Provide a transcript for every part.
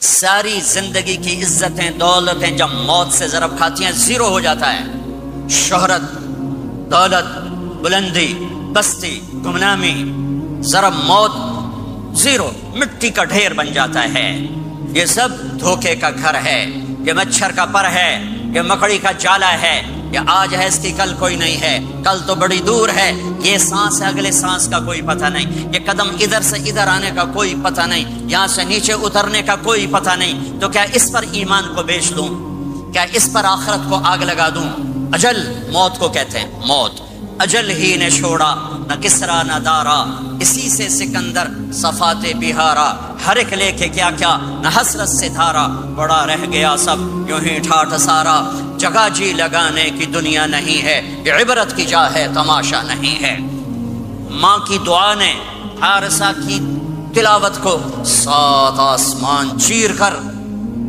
ساری زندگی کی عزتیں دولتیں جب موت سے ضرب کھاتی ہیں زیرو ہو جاتا ہے. شہرت، دولت، بلندی، بستی، گمنامی، ضرب موت زیرو، مٹی کا ڈھیر بن جاتا ہے. یہ سب دھوکے کا گھر ہے، یہ مچھر کا پر ہے، یہ مکڑی کا جالا ہے. یہ آج ہے اس کی کل کوئی نہیں ہے، کل تو بڑی دور ہے. یہ سانس ہے، اگلے سانس کا کوئی پتہ نہیں. یہ قدم ادھر سے ادھر آنے کا کوئی پتہ نہیں، یہاں سے نیچے اترنے کا کوئی پتہ نہیں. تو کیا اس پر ایمان کو بیچ دوں؟ کیا اس پر آخرت کو آگ لگا دوں؟ اجل موت کو کہتے ہیں. موت اجل ہی نے چھوڑا، نہ کسرا نہ دارا، اسی سے سکندر صفات بہارا. ہر ایک لے کے کیا کیا، نہ حسرت سے دھارا، بڑا رہ گیا سب یوں ہی ٹھاٹھ سارا. جگہ جی لگانے کی دنیا نہیں ہے، یہ عبرت کی جا ہے، تماشا نہیں ہے. ماں کی دعا نے حارثہ کی تلاوت کو 7 آسمان چیر کر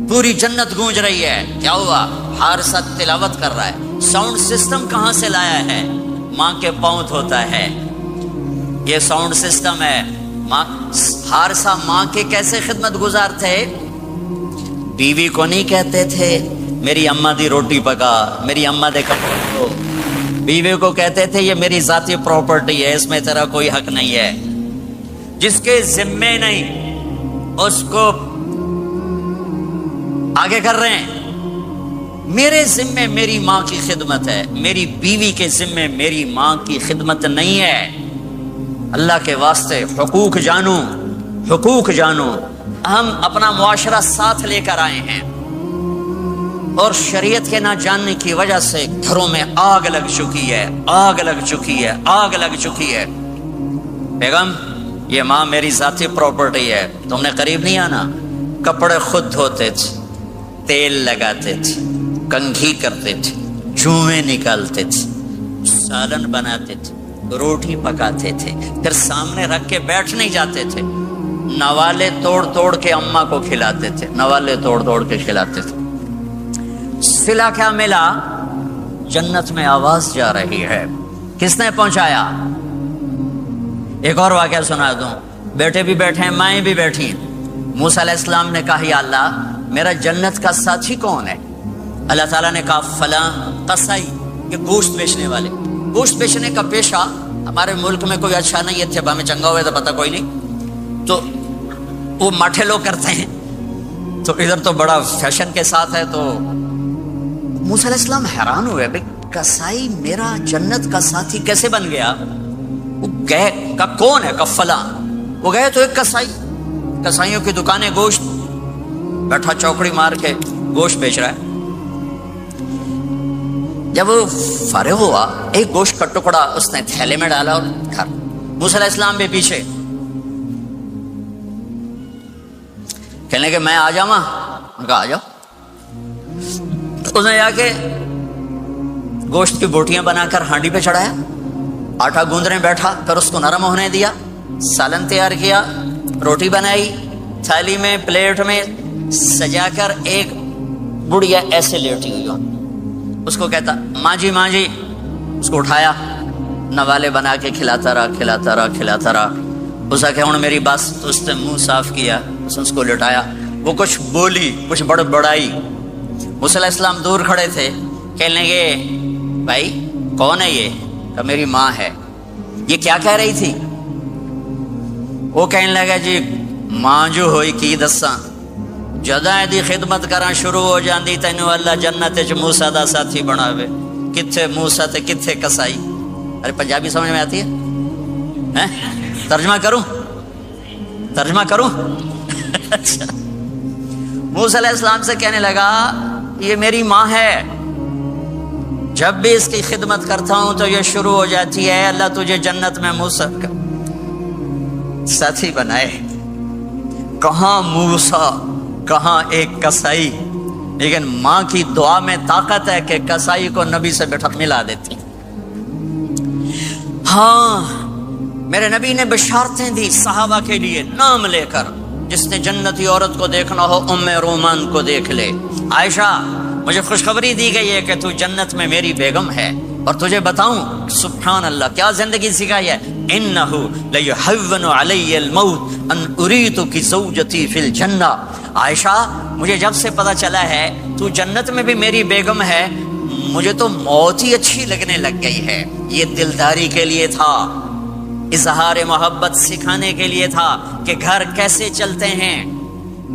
پوری جنت گونج رہی ہے. کیا ہوا؟ حارثہ تلاوت کر رہا ہے. ساؤنڈ سسٹم کہاں سے لایا ہے؟ ماں کے پاؤں ہوتا ہے یہ ساؤنڈ سسٹم ہے. حارثہ ماں کے کیسے خدمت گزار تھے؟ بیوی کو نہیں کہتے تھے میری اماں دی روٹی پکا، میری اماں دے کپڑے دھو. بیوی کو کہتے تھے یہ میری ذاتی پراپرٹی ہے، اس میں تیرا کوئی حق نہیں ہے. جس کے ذمے نہیں اس کو آگے کر رہے ہیں. میرے ذمے میری ماں کی خدمت ہے، میری بیوی کے ذمے میری ماں کی خدمت نہیں ہے. اللہ کے واسطے حقوق جانو، حقوق جانو. ہم اپنا معاشرہ ساتھ لے کر آئے ہیں اور شریعت کے نہ جاننے کی وجہ سے گھروں میں آگ لگ چکی ہے، آگ لگ چکی ہے، آگ لگ چکی ہے. بیگم یہ ماں میری ذاتی پراپرٹی ہے، تم نے قریب نہیں آنا. کپڑے خود دھوتے تھے، تیل لگاتے تھے، کنگھی کرتے تھے، جوئیں نکالتے تھے، سالن بناتے تھے، روٹی پکاتے تھے، پھر سامنے رکھ کے بیٹھ نہیں جاتے تھے. نوالے توڑ توڑ کے اماں کو کھلاتے تھے، نوالے توڑ توڑ کے کھلاتے تھے. صلہ کیا ملا؟ جنت میں آواز جا رہی ہے. کس نے پہنچایا؟ ایک اور واقعہ سنا دوں. بیٹے بھی بیٹھے ہیں، مائیں بھی بیٹھی ہیں. موسیٰ علیہ السلام نے کہا یا اللہ میرا جنت کا ساتھی کون ہے؟ اللہ تعالیٰ نے کہا فلاں قصائی، یہ گوشت بیچنے والے. گوشت بیچنے کا پیشہ ہمارے ملک میں کوئی اچھا نہیں ہے، جب ہمیں چنگا ہوئے تو پتہ کوئی نہیں، تو وہ ماٹھے لوگ کرتے ہیں. تو ادھر تو بڑا فیشن کے ساتھ ہے. تو موسیٰ علیہ السلام حیران ہوئے بھئی قصائی میرا جنت کا ساتھی کیسے بن گیا؟ وہ گئے کہ کون ہے؟ کہ فلاں. وہ گئے تو ایک قصائی، قصائیوں کی دکانیں، گوشت بیٹھا چوکڑی مار کے گوشت بیچ رہا ہے. جب وہ فارغ ہوا ایک گوشت کا ٹکڑا اس نے تھیلے میں ڈالا اور گھر. موسیٰ علیہ السلام بھی پیچھے. کہنے لگے میں آ جاؤں؟ ان کا آ جاؤ. اس نے جا کے گوشت کی بوٹیاں بنا کر ہانڈی پہ چڑھایا، آٹا گوندنے بیٹھا، پھر اس کو نرم ہونے دیا، سالن تیار کیا، روٹی بنائی، تھالی میں پلیٹ میں سجا کر ایک بڑھیا ایسے لیٹی ہوئی ہو. اس کو کہتا ماں جی ماں جی. اس کو اٹھایا، نوالے بنا کے کھلاتا رہا کھلاتا رہا کھلاتا رہا. اس کا کہ ہوں میری بات تو اس نے منہ صاف کیا، اس کو لٹایا. وہ کچھ بولی، کچھ بڑائی. موسیٰ علیہ السلام دور کھڑے تھے. کہنے لگے بھائی کون ہے یہ؟ کہ میری ماں ہے. یہ کیا کہہ رہی تھی؟ وہ کہنے لگا جی ماں جو ہوئی کی دساں، جداں دی خدمت کراں شروع ہو جاندی تینوں اللہ جنت وچ موسیٰ دا ساتھی بناوے. کتھے موسیٰ تے کتھے قصائی. ارے پنجابی سمجھ میں آتی ہے؟ ترجمہ کروں؟ ترجمہ کروں؟ اچھا. موسیٰ علیہ السلام سے کہنے لگا یہ میری ماں ہے، جب بھی اس کی خدمت کرتا ہوں تو یہ شروع ہو جاتی ہے اللہ تجھے جنت میں موسیٰ کا ساتھی بنائے. کہاں موسیٰ، کہاں ایک قصائی. لیکن ماں کی دعا میں طاقت ہے کہ قصائی کو نبی سے بٹھا ملا دیتی. ہاں میرے نبی نے بشارتیں دی صحابہ کے لیے نام لے کر. جس نے جنتی عورت کو دیکھنا ہو ام رومان کو دیکھ لے. عائشہ مجھے خوشخبری دی گئی ہے کہ تو جنت میں میری بیگم ہے. اور تجھے بتاؤں سبحان اللہ کیا زندگی سکھائی ہے، انہ لیحون علی الموت ان اریتک زوجتی فی الجنہ، عائشہ مجھے جب سے پتا چلا ہے تو جنت میں بھی میری بیگم ہے، مجھے تو موت ہی اچھی لگنے لگ گئی ہے۔ یہ دلداری کے لیے تھا، اظہار محبت سکھانے کے لیے تھا کہ گھر کیسے چلتے ہیں،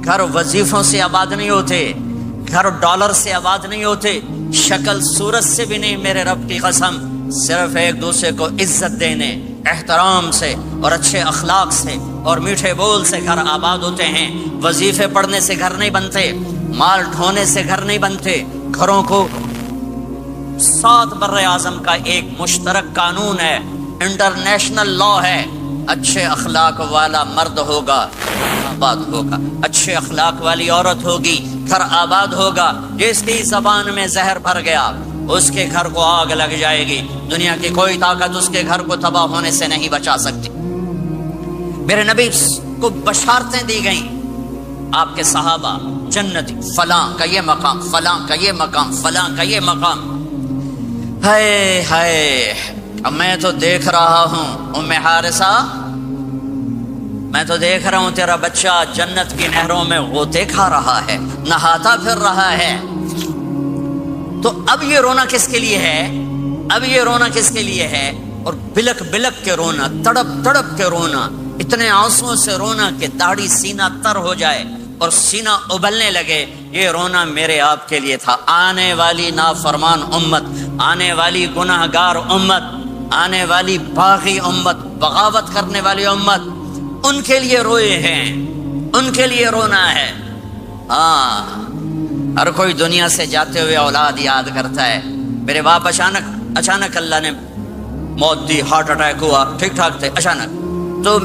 گھر وظیفوں سے آباد نہیں ہوتے، گھر ڈالر سے آباد نہیں ہوتے، شکل صورت سے بھی نہیں، میرے رب کی قسم، صرف ایک دوسرے کو عزت دینے، احترام سے اور اچھے اخلاق سے اور میٹھے بول سے گھر آباد ہوتے ہیں۔ وظیفے پڑھنے سے گھر نہیں بنتے، مال ڈھونے سے گھر نہیں بنتے۔ گھروں کو 7 بر اعظم کا ایک مشترک قانون ہے، انٹرنیشنل لا ہے، اچھے اخلاق والا مرد ہوگا آباد ہوگا، اچھے اخلاق والی عورت ہوگی گھر آباد ہوگا۔ جس کی زبان میں زہر بھر گیا اس کے گھر کو آگ لگ جائے گی، دنیا کی کوئی طاقت اس کے گھر کو تباہ ہونے سے نہیں بچا سکتی۔ میرے نبی کو بشارتیں دی گئیں، آپ کے صحابہ جنتی، فلاں کا یہ مقام، فلاں کا یہ مقام، فلاں کا یہ مقام۔ ہائے ہائے، اب میں تو دیکھ رہا ہوں ام حارثہ، میں تو دیکھ رہا ہوں تیرا بچہ جنت کی نہروں میں غوطے کھا رہا ہے، نہاتا پھر رہا ہے۔ تو اب یہ رونا کس کے لیے ہے؟ اب یہ رونا کس کے لیے ہے؟ اور بلک بلک کے رونا، تڑپ تڑپ کے رونا، اتنے آنسوؤں سے رونا کہ داڑھی سینہ تر ہو جائے اور سینہ ابلنے لگے، یہ رونا میرے آپ کے لیے تھا۔ آنے والی نافرمان امت، آنے والی گناہگار امت، آنے والی باغی امت، بغاوت کرنے والی امت، ان کے لیے روئے ہیں، ان کے لیے رونا ہے۔ ہاں، ہر کوئی دنیا سے جاتے ہوئے اولاد یاد کرتا ہے، میرے باپ اچانک اللہ نے موت دی، ہارٹ اٹیک ہوا، ٹھیک ٹھاک تھے، اچانک۔ تو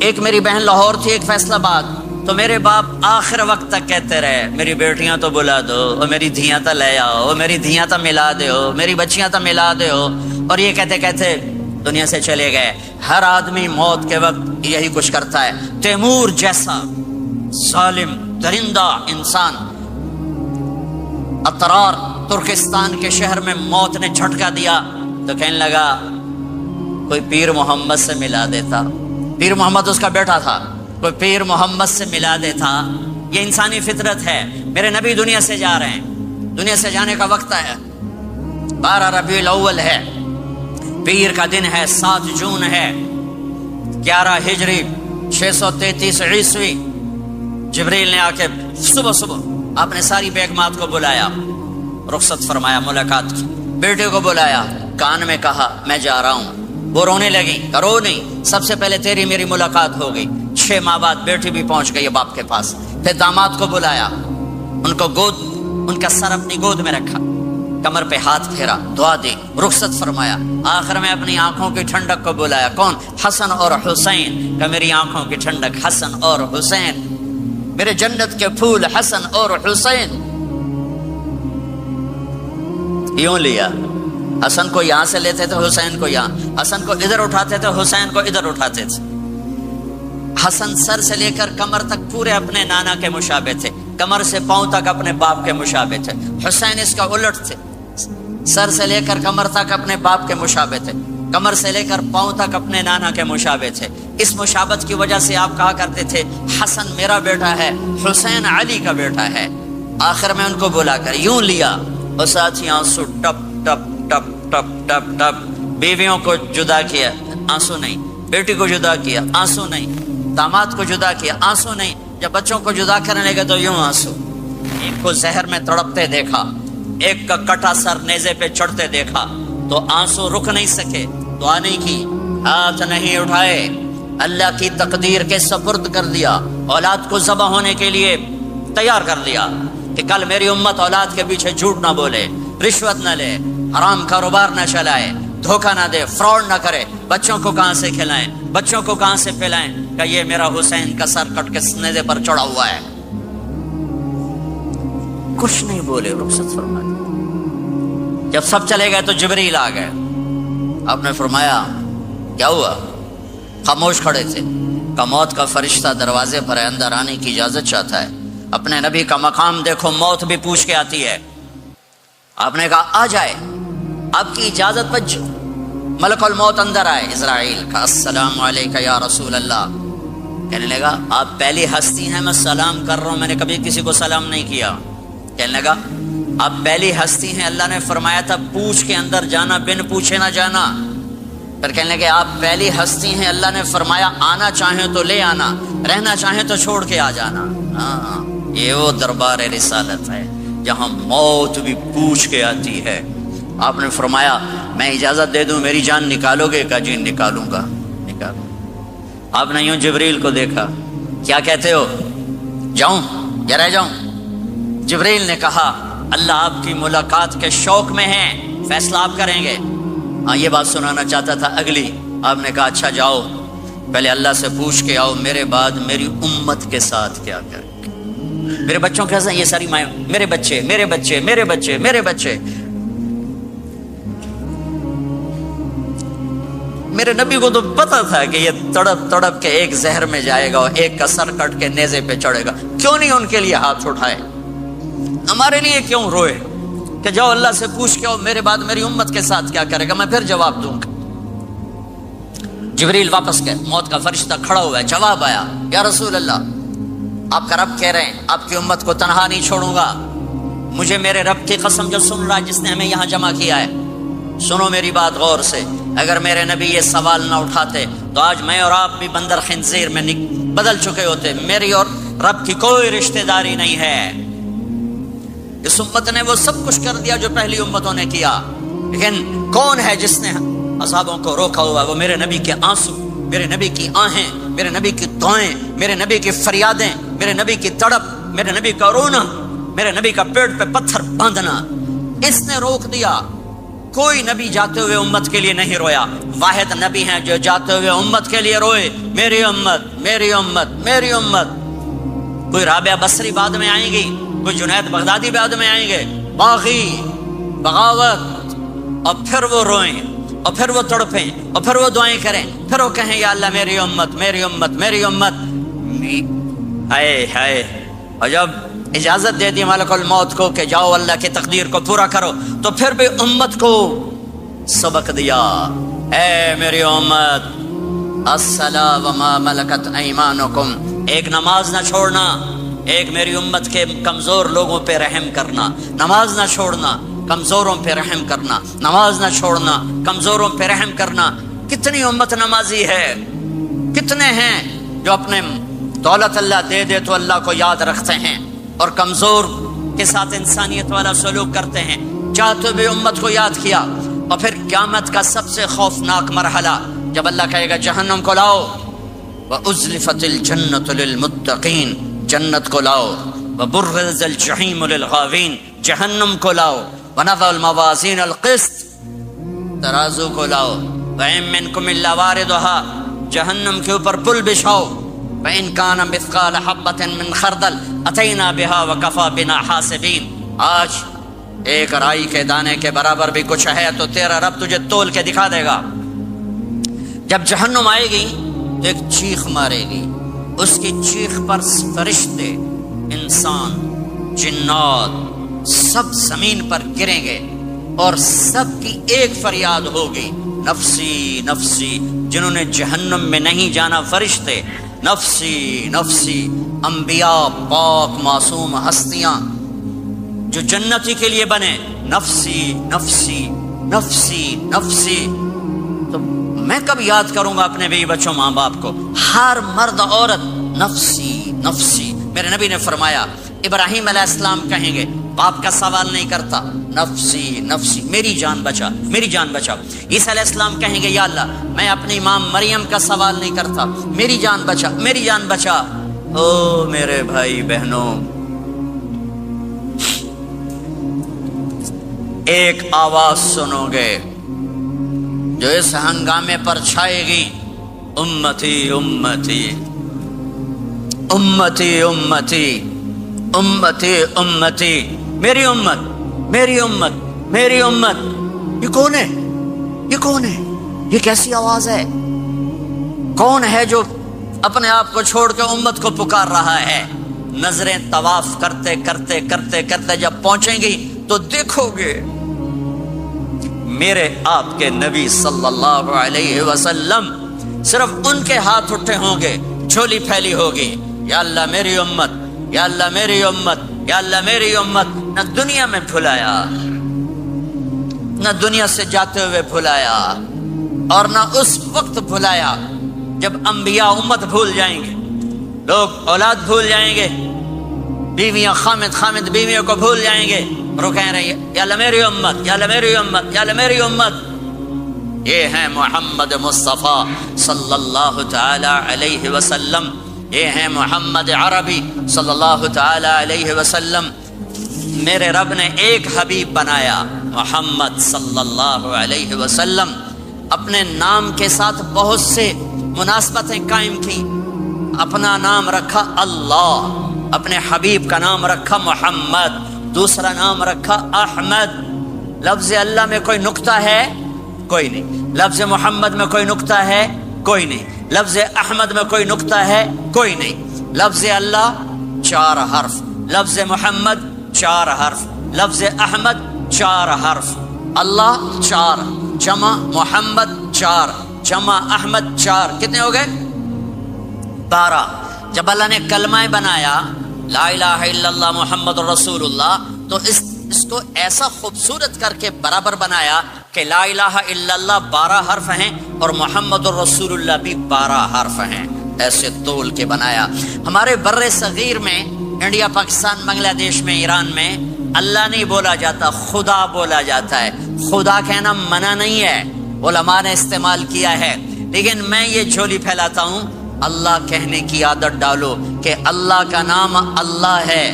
ایک میری بہن لاہور تھی، ایک فیصل آباد، تو میرے باپ آخر وقت تک کہتے رہے میری بیٹیاں تو بلا دو، اور میری دھیاں تو لے آؤ، میری دھیاں تو ملا دو، میری بچیاں تو ملا دو، اور یہ کہتے کہتے دنیا سے چلے گئے۔ ہر آدمی موت کے وقت یہی کچھ کرتا ہے۔ تیمور جیسا ظالم درندہ انسان اطرار ترکستان کے شہر میں موت نے جھٹکا دیا تو کہنے لگا کوئی پیر محمد سے ملا دیتا، پیر محمد اس کا بیٹا تھا، کوئی پیر محمد سے ملا دیتا۔ یہ انسانی فطرت ہے۔ میرے نبی دنیا سے جا رہے ہیں، دنیا سے جانے کا وقت ہے، 12 ربیع الاول ہے، پیر کا دن ہے، 7 جون ہے، 11 ہجری 633 عیسوی۔ جبریل نے آ کے صبح آپ نے ساری بیگمات کو بلایا، رخصت فرمایا ملاقات کی، بیٹے کو بلایا، کان میں کہا میں جا رہا ہوں۔ وہ رونے لگی، کرو نہیں، سب سے پہلے تیری میری ملاقات ہو گئی۔ 6 ماہ بعد بیٹی بھی پہنچ گئی باپ کے پاس۔ پھر داماد کو بلایا، ان کو ان کا سر اپنی گود میں رکھا، کمر پہ ہاتھ پھیرا، دعا دی، رخصت فرمایا۔ آخر میں اپنی آنکھوں کی ٹھنڈک کو بلایا، کون؟ حسن اور حسین، کہ میری آنکھوں کی ٹھنڈک حسن اور حسین، میرے جنت کے پھول حسن اور حسین۔ یوں لیا، حسن کو یہاں سے لیتے تھے، حسین کو یہاں، حسن کو ادھر اٹھاتے تھے، حسین کو ادھر اٹھاتے تھے۔ حسن سر سے لے کر کمر تک پورے اپنے نانا کے مشابہ تھے، کمر سے پاؤں تک اپنے باپ کے مشابہ تھے۔ حسین اس کا الٹ تھے، سر سے لے کر کمر تک اپنے باپ کے مشابہ تھے، کمر سے لے کر پاؤں تک اپنے نانا کے مشابہ تھے۔ اس مشابہت کی وجہ سے آپ کہا کرتے تھے حسن میرا بیٹا ہے، حسین علی کا بیٹا ہے۔ آخر میں ان کو بلا کر یوں لیا، اور ساتھ ہی آنسو ٹپ ٹپ ٹپ ٹپ ٹپ ٹپ۔ بیویوں کو جدا کیا، آنسو نہیں، بیٹی کو جدا کیا، آنسو نہیں، داماد کو جدا کیا، آنسو نہیں، جب بچوں کو جدا کرنے لگے تو یوں آنسو۔ ایک کو زہر میں تڑپتے دیکھا، ایک کا کٹا سر نیزے پہ چڑھتے دیکھا تو آنسو رک نہیں سکے، دعا نہیں کی، ہاتھ نہیں اٹھائے، اللہ کی تقدیر کے سپرد کر دیا، اولاد کو ذبح ہونے کے لیے تیار کر دیا کہ کل میری امت اولاد کے پیچھے جھوٹ نہ بولے، رشوت نہ لے، حرام کاروبار نہ چلائے، دھوکہ نہ دے، فراڈ نہ کرے، بچوں کو کہاں سے کھلائیں، بچوں کو کہاں سے پلائیں، کہ یہ میرا حسین کا سر کٹ کے نیزے پر چڑھا ہوا ہے۔ کچھ نہیں بولے، رخصت فرما دی۔ جب سب چلے گئے تو جبریل آ گئے، آپ نے فرمایا کیا ہوا؟ خاموش کھڑے تھے، کہ موت کا فرشتہ دروازے پر ہے، اندر آنے کی اجازت چاہتا ہے۔ اپنے نبی کا مقام دیکھو، موت بھی پوچھ کے آتی ہے۔ آپ نے کہا آ جائے، آپ کی اجازت پر ملک الموت اندر آئے، اسرائیل کا السلام علیکہ یا رسول اللہ، کہنے لگا آپ پہلی ہستی ہیں، میں سلام کر رہا ہوں، میں نے کبھی کسی کو سلام نہیں کیا۔ کہنے لگا آپ پہلی ہستی ہیں، اللہ نے فرمایا تھا پوچھ کے اندر جانا، بن پوچھے نہ جانا۔ پھر کہنے لگے آپ پہلی ہستی ہیں، اللہ نے فرمایا آنا چاہیں تو لے آنا، رہنا چاہیں تو چھوڑ کے آ جانا۔ ہاں، یہ وہ دربار رسالت ہے جہاں موت بھی پوچھ کے آتی ہے۔ آپ نے فرمایا میں اجازت دے دوں میری جان نکالو گے؟ کہا جی نکالوں گا، نکالوں۔ آپ نے یوں جبریل کو دیکھا، کیا کہتے ہو، جاؤں یا رہ جاؤں؟ جبریل نے کہا اللہ آپ کی ملاقات کے شوق میں ہیں، فیصلہ آپ کریں گے۔ ہاں یہ بات سنانا چاہتا تھا اگلی۔ آپ نے کہا اچھا جاؤ، پہلے اللہ سے پوچھ کے آؤ میرے بعد میری امت کے ساتھ کیا کریں گے، میرے بچوں کے ساتھ۔ یہ ساری مائیں، میرے بچے میرے بچے میرے بچے میرے بچے۔ میرے نبی کو تو پتا تھا کہ یہ تڑپ تڑپ کے ایک زہر میں جائے گا اور ایک کا سر کٹ کے نیزے پہ چڑھے گا، کیوں نہیں ان کے لیے ہاتھ اٹھائے؟ ہمارے لیے کیوں روئے کہ جاؤ اللہ سے پوچھ کے آؤ میرے بعد میری امت کے ساتھ کیا کرے گا، میں پھر جواب دوں گا۔ جبریل واپس گئے، موت کا فرشتہ کھڑا ہوا ہے، جواب آیا یا رسول اللہ آپ کا رب کہہ رہے ہیں آپ کی امت کو تنہا نہیں چھوڑوں گا۔ مجھے میرے رب کی قسم جو سن رہا ہے جس نے ہمیں یہاں جمع کیا ہے، سنو میری بات غور سے، اگر میرے نبی یہ سوال نہ اٹھاتے تو آج میں اور آپ بھی بندر خنزیر میں بدل چکے ہوتے۔ میری اور رب کی کوئی رشتہ داری نہیں ہے۔ اس امت نے وہ سب کچھ کر دیا جو پہلی امتوں نے کیا، لیکن کون ہے جس نے اصحابوں کو روکا ہوا؟ وہ میرے نبی کے آنسو، میرے نبی کی آہیں، میرے نبی کی دعائیں، میرے نبی کی فریادیں، میرے نبی کی تڑپ، میرے نبی کا رونا، میرے نبی کا پیٹ پہ پتھر باندھنا، اس نے روک دیا۔ کوئی نبی جاتے ہوئے امت کے لیے نہیں رویا، واحد نبی ہیں جو جاتے ہوئے امت کے لیے روئے، میری امت میری امت میری امت۔ کوئی رابعہ بصری بعد میں آئیں گی، کوئی جنید بغدادی بعد میں آئیں گے، باغی، بغاوت، اور پھر وہ روئیں اور پھر وہ تڑپیں اور پھر وہ دعائیں کریں، پھر وہ کہیں یا اللہ میری امت میری امت میری امت۔ ہائے ہائے، اور جب اجازت دے دی ملک الموت کو کہ جاؤ اللہ کی تقدیر کو پورا کرو، تو پھر بھی امت کو سبق دیا، اے میری امت الصلاۃ وما ملکت ایمانکم، ایک نماز نہ چھوڑنا، ایک میری امت کے کمزور لوگوں پہ رحم کرنا، نماز نہ چھوڑنا، کمزوروں پہ رحم کرنا، نماز نہ چھوڑنا، کمزوروں پہ رحم کرنا۔ کتنی امت نمازی ہے، کتنے ہیں جو اپنے دولت اللہ دے دے تو اللہ کو یاد رکھتے ہیں اور کمزور کے ساتھ انسانیت والا سلوک کرتے ہیں، چاہتے ہوئے امت کو یاد کیا۔ اور پھر قیامت کا سب سے خوفناک مرحلہ جب اللہ کہے گا جہنم کو لاؤ، وَأُزْلِفَتِ الْجَنَّةُ لِلْمُتَّقِينَ، جنت کو لاؤ، وَبُرِّزَ الْجَحِيمُ لِلْغَاوِينَ، جہنم کو لاؤ، وَنَضَعُ الْمَوَازِينَ الْقِسْطَ، ترازو کو لاؤ، وَإِن مِّنكُمْ إِلَّا وَارِدُهَا، جہنم کے اوپر پل بچھاؤ، وَإِن كَانَ مِثْقَالَ حَبَّةٍ مِّنْ خَرْدَلٍ أَتَيْنَا بِهَا وَكَفَىٰ بِنَا حَاسِبِينَ۔ آج ایک رائی کے دانے کے برابر بھی کچھ ہے تو تیرا رب تجھے تول کے دکھا دے گا۔ جب جہنم آئے گی تو ایک چیخ مارے گی، اس کی چیخ پر فرشتے، انسان، جنات سب زمین پر گریں گے اور سب کی ایک فریاد ہوگی، نفسی نفسی۔ جنہوں نے جہنم میں نہیں جانا فرشتے، نفسی نفسی۔ انبیاء، پاک معصوم ہستیاں جو جنتی کے لیے بنے، نفسی نفسی نفسی نفسی۔ تو میں کب یاد کروں گا اپنے بیوی بچوں ماں باپ کو؟ ہر مرد عورت نفسی نفسی۔ میرے نبی نے فرمایا ابراہیم علیہ السلام کہیں گے، باپ کا سوال نہیں کرتا، نفسی نفسی، میری جان بچا میری جان بچا۔ عیسیٰ علیہ السلام کہیں گے یا اللہ میں اپنی ماں مریم کا سوال نہیں کرتا، میری جان بچا میری جان بچا۔ او میرے بھائی بہنوں، ایک آواز سنو گے جو اس ہنگامے پر چھائے گی، امتی امتی امتی امتی امتی امتی، میری امت میری امت میری امت۔ یہ کون ہے؟ یہ کون ہے؟ یہ کیسی آواز ہے؟ کون ہے جو اپنے آپ کو چھوڑ کے امت کو پکار رہا ہے؟ نظریں طواف کرتے کرتے کرتے کرتے جب پہنچیں گی تو دیکھو گے میرے آپ کے نبی صلی اللہ علیہ وسلم صرف ان کے ہاتھ اٹھے ہوں گے، جھولی پھیلی ہوگی، یا اللہ میری امت، یا اللہ میری امت، یا اللہ میری امت۔ نہ دنیا میں بھلایا، نہ دنیا سے جاتے ہوئے بھلایا، اور نہ اس وقت بھلایا جب انبیاء امت بھول جائیں گے، لوگ اولاد بھول جائیں گے، بیویاں خامد بیویوں کو بھول جائیں گے، اور وہ کہہ رہے ہیں یا اللہ میری امت، یا اللہ میری امت، یا اللہ میری امت۔ یہ ہیں محمد مصطفیٰ صلی اللہ تعالی علیہ وسلم، یہ ہیں محمد عربی صلی اللہ تعالی علیہ وسلم۔ میرے رب نے ایک حبیب بنایا، محمد صلی اللہ علیہ وسلم۔ اپنے نام کے ساتھ بہت سے مناسبتیں قائم کی، اپنا نام رکھا اللہ، اپنے حبیب کا نام رکھا محمد، دوسرا نام رکھا احمد۔ لفظ اللہ میں کوئی نکتہ ہے؟ کوئی نہیں۔ لفظ محمد میں کوئی نکتہ ہے؟ کوئی نہیں۔ لفظ احمد میں کوئی نکتہ ہے؟ کوئی نہیں۔ لفظ اللہ 4 حرف، لفظ محمد 4 حرف، لفظ احمد 4 حرف، اللہ 4، جمع محمد 4، جمع احمد 4، کتنے ہو گئے؟ 12۔ جب اللہ نے کلمہ بنایا لا الہ الا اللہ محمد رسول اللہ، تو اس کو ایسا خوبصورت کر کے برابر بنایا کہ لا الہ الا اللہ 12 حرف ہیں اور محمد الرسول اللہ بھی 12 حرف ہیں، ایسے تول کے بنایا۔ ہمارے بر صغیر میں، انڈیا، پاکستان، بنگلہ دیش میں، ایران میں اللہ نہیں بولا جاتا، خدا بولا جاتا ہے۔ خدا کہنا منع نہیں ہے، علماء نے استعمال کیا ہے، لیکن میں یہ جھولی پھیلاتا ہوں، اللہ کہنے کی عادت ڈالو کہ اللہ کا نام اللہ ہے،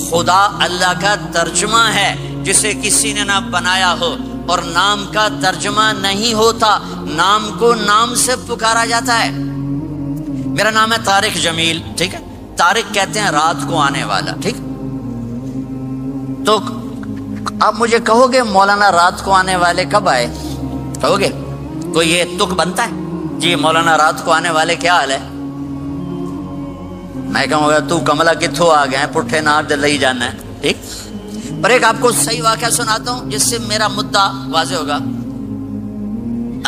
خدا اللہ کا ترجمہ ہے جسے کسی نے نہ بنایا ہو، اور نام کا ترجمہ نہیں ہوتا، نام کو نام سے پکارا جاتا ہے۔ میرا نام ہے طارق جمیل، ٹھیک ہے؟ طارق کہتے ہیں رات کو آنے والا، ٹھیک؟ تو آپ مجھے کہو گے مولانا رات کو آنے والے کب آئے؟ کہو گے کوئی یہ تک بنتا ہے جی مولانا رات کو آنے والے کیا حال ہے؟ میں کہوں گا تو کملا کتھوں آ گئے، پٹھے نار دے لئی جانا ہے، ٹھیک؟ پر ایک آپ کو صحیح واقعہ سناتا ہوں جس سے میرا مدعا واضح ہوگا۔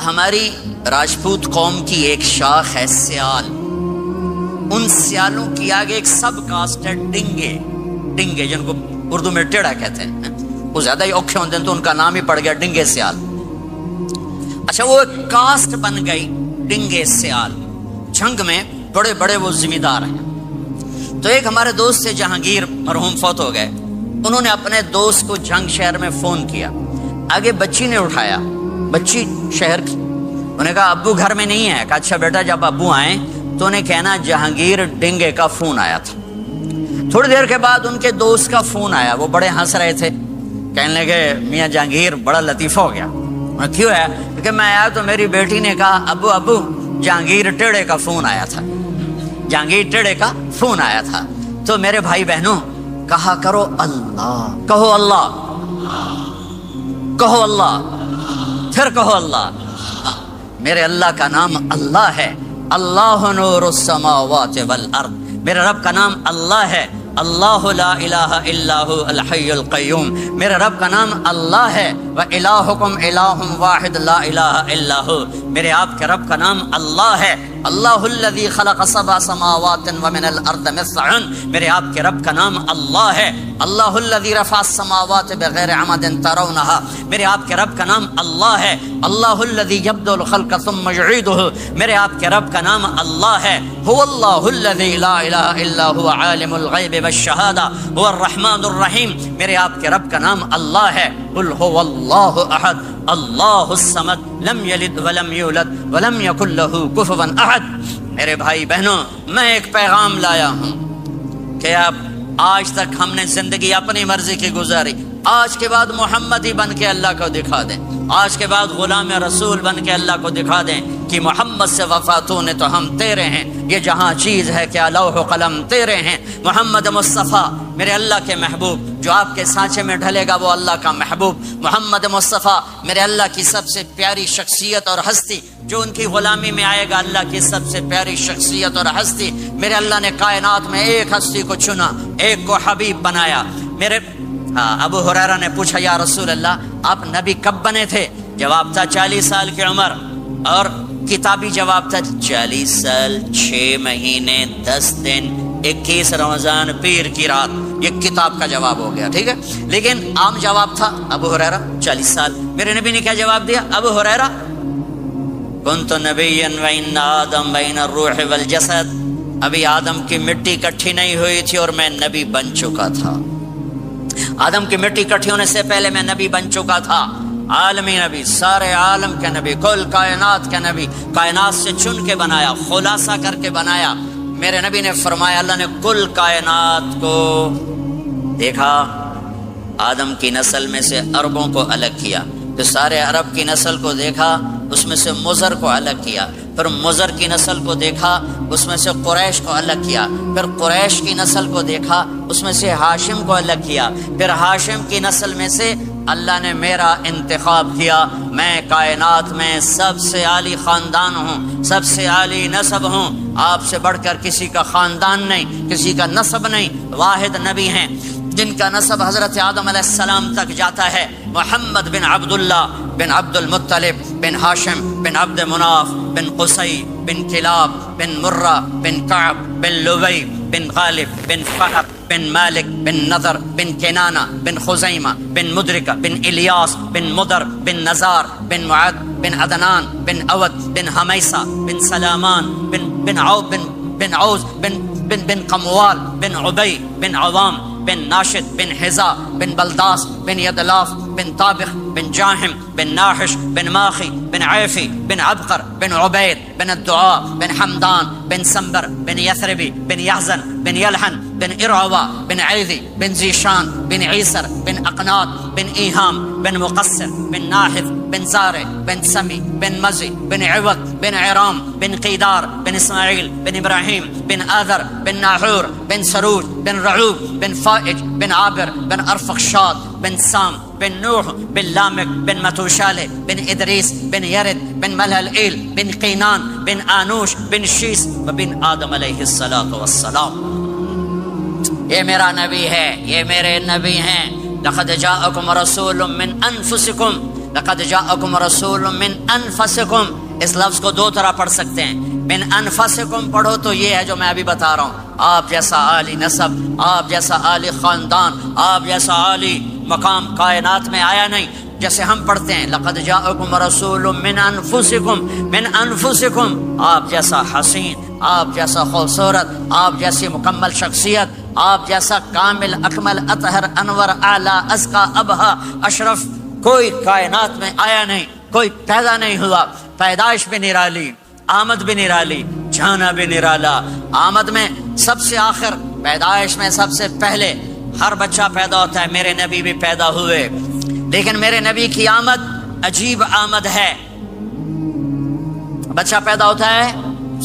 ہماری راجپوت قوم کی ایک شاخ ہے سیال، ان سیالوں کی آگے ایک سب کاسٹ ہے ڈنگے، ڈنگے جن کو اردو میں ٹیڑا کہتے ہیں، وہ زیادہ ہی اوکھے ہوتے ہیں تو ان کا نام ہی پڑ گیا ڈنگے سیال۔ اچھا، وہ ایک کاسٹ بن گئی ڈنگے سیال، جنگ میں بڑے بڑے وہ ذمہ دار ہیں۔ تو ایک ہمارے دوست سے جہانگیر مرحوم فوت ہو گئے، انہوں نے اپنے دوست کو جھنگ شہر میں فون کیا، آگے بچی نے اٹھایا، بچی شہر کی، انہوں نے کہا ابو گھر میں نہیں ہے۔ کہا اچھا بیٹا جب ابو آئیں تو انہیں کہنا جہانگیر ڈنگے کا فون آیا تھا۔ تھوڑی دیر کے بعد ان کے دوست کا فون آیا، وہ بڑے ہنس رہے تھے، کہنے لگے میاں جہانگیر بڑا لطیفہ ہو گیا۔ کیوں ہے؟ کیونکہ میں آیا تو میری بیٹی نے کہا ابو جہانگیر ٹیڑے کا فون آیا تھا، جہانگیر ٹیڑے کا فون آیا تھا۔ تو میرے بھائی بہنوں کہا کرو اللہ، کہو اللہ، کہو اللہ، پھر کہو اللہ۔ میرے اللہ کا نام اللہ ہے، اللہ نور السماوات والارض، میرے رب کا نام اللہ ہے، اللہ لا الہ الا هو الحی القیوم، میرے رب کا نام اللہ ہے، وَإِلَٰهُكُمْ إِلَٰهٌ وَاحِدٌ لَا إِلَٰهَ إِلَّا هُوَ، میرے آپ کے رب کا نام اللہ ہے، اللہ الذی خلق 7 سماوات ومن الارض مثلهن، میرے آپ کے رب کا نام اللہ ہے، اللہ الذی رفع السماوات بغیر عمد ترونها، میرے آپ کے رب کا نام اللہ ہے، اللہ الذی یبدأ الخلق ثم یعیدہ، میرے آپ کے رب کا نام اللہ ہے، هو اللہ الذی لا الہ الا هو عالم الغیب والشہادہ هو الرحمن الرحیم، میرے آپ کے رب کا نام اللہ ہے، قل هو اللہ احد اللہ الصمد لم یلد ولم یولد ولم یکن له کفوا احد۔ میرے بھائی بہنوں، میں ایک پیغام لایا ہوں کہ اب آج تک ہم نے زندگی اپنی مرضی کی گزاری، آج کے بعد محمدی بن کے اللہ کو دکھا دیں، آج کے بعد غلام رسول بن کے اللہ کو دکھا دیں کہ محمد سے وفاتوں نے تو ہم تیرے ہیں، یہ جہاں چیز ہے کہ لوح و قلم تیرے ہیں۔ محمد مصطفیٰ میرے اللہ کے محبوب، جو آپ کے سانچے میں ڈھلے گا وہ اللہ کا محبوب۔ محمد مصطفیٰ میرے اللہ کی سب سے پیاری شخصیت اور ہستی، جو ان کی غلامی میں آئے گا اللہ کی سب سے پیاری شخصیت اور ہستی۔ میرے اللہ نے کائنات میں ایک ہستی کو چنا، ایک کو حبیب بنایا۔ میرے ابو ہریرہ نے پوچھا یا رسول اللہ آپ نبی کب بنے تھے؟ جواب تھا 40 سال کی عمر، اور کتابی جواب تھا 40 سال 6 مہینے 10 دن 21 رمضان پیر کی رات. یہ کتاب کا جواب ہو گیا، ٹھیک ہے. لیکن عام جواب تھا ابو ہریرہ 40 سال. میرے نبی نے کیا جواب دیا؟ ابو ہریرہ کنت نبیا وان آدم بین الروح والجسد، ابھی آدم کی مٹی اکٹھی نہیں ہوئی تھی اور میں نبی بن چکا تھا. آدم کی مٹی اکٹھی ہونے سے پہلے میں نبی بن چکا تھا. عالمی نبی، سارے عالم کے نبی، کل کائنات کے نبی، کائنات سے چن کے بنایا، خلاصہ کر کے بنایا. میرے نبی نے فرمایا اللہ نے کل کائنات کو دیکھا، آدم کی نسل میں سے عربوں کو الگ کیا، تو سارے عرب کی نسل کو دیکھا، اس میں سے مضر کو الگ کیا، پھر مضر کی نسل کو دیکھا، اس میں سے قریش کو الگ کیا، پھر قریش کی نسل کو دیکھا، اس میں سے ہاشم کو الگ کیا، پھر ہاشم کی نسل میں سے اللہ نے میرا انتخاب کیا. میں کائنات میں سب سے عالی خاندان ہوں، سب سے عالی نسب ہوں، آپ سے بڑھ کر کسی کا خاندان نہیں، کسی کا نسب نہیں. واحد نبی ہیں جن کا نسب حضرت آدم علیہ السلام تک جاتا ہے، محمد بن عبداللہ بن عبد المطلب بن ہاشم بن عبد مناف بن قصی بن کلاب بن مرہ بن کعب بن لبی بن غالب بن فہر بن مالک بن نضر بن کنانہ بن خزیمہ بن مدرکہ بن الیاس بن مدر بن نزار بن معد بن عدنان بن اود بن حمیسہ بن سلامان بن عوز بن قموال بن عبی بن عوام بن ناشد بن حزا بن بلداس بن یدلاف بن طابخ بن جاہم بن ناحش بن ماخی بن عیفی بن عبقر بن عبید بن الدعاء بن حمدان بن سنبر بن یثربی بن یحزن بن یلحن بن ارعوا بن عیذی بن زیشان بن عیسر بن اقناط بن ایہام بن مقصر بن ناحذ بن زارع بن سمی بن مزی بن عوض بن عرام بن قیدار بن اسماعیل بن ابراہیم بن آذر بن ناحور بن سروج بن رعوب بن فائج بن عابر بن ارفخشاد بن سام بن نوح بن لامک بن متوشالہ بن ادریس بن یرد بن ملہلئیل بن قینان بن آنوش بن شیس وبن آدم علیہ السلام. یہ میرا نبی ہے، یہ میرے نبی ہیں. لقد جاءکم رسول من انفسکم، لقد جاءکم رسول من انفسکم. اس لفظ کو دو طرح پڑھ سکتے ہیں. من انفسکم پڑھو تو یہ ہے جو میں ابھی بتا رہا ہوں، آپ جیسا عالی نسب، آپ جیسا عالی خاندان، آپ جیسا عالی مقام کائنات میں آیا نہیں. جیسے ہم پڑھتے ہیں لقد جاءکم رسول من انفسکم، من انفسکم، آپ جیسا حسین، آپ جیسا خوبصورت، آپ جیسی مکمل شخصیت، آپ جیسا کامل اکمل اطہر انور اعلی ازکا ابہا اشرف کوئی کائنات میں آیا نہیں، کوئی پیدا نہیں ہوا. پیدائش بھی نرالی، آمد بھی نرالی، جانا بھی نرالا. آمد میں سب سے آخر، پیدائش میں سب سے پہلے. ہر بچہ پیدا ہوتا ہے، میرے نبی بھی پیدا ہوئے، لیکن میرے نبی کی آمد عجیب آمد ہے. بچہ پیدا ہوتا ہے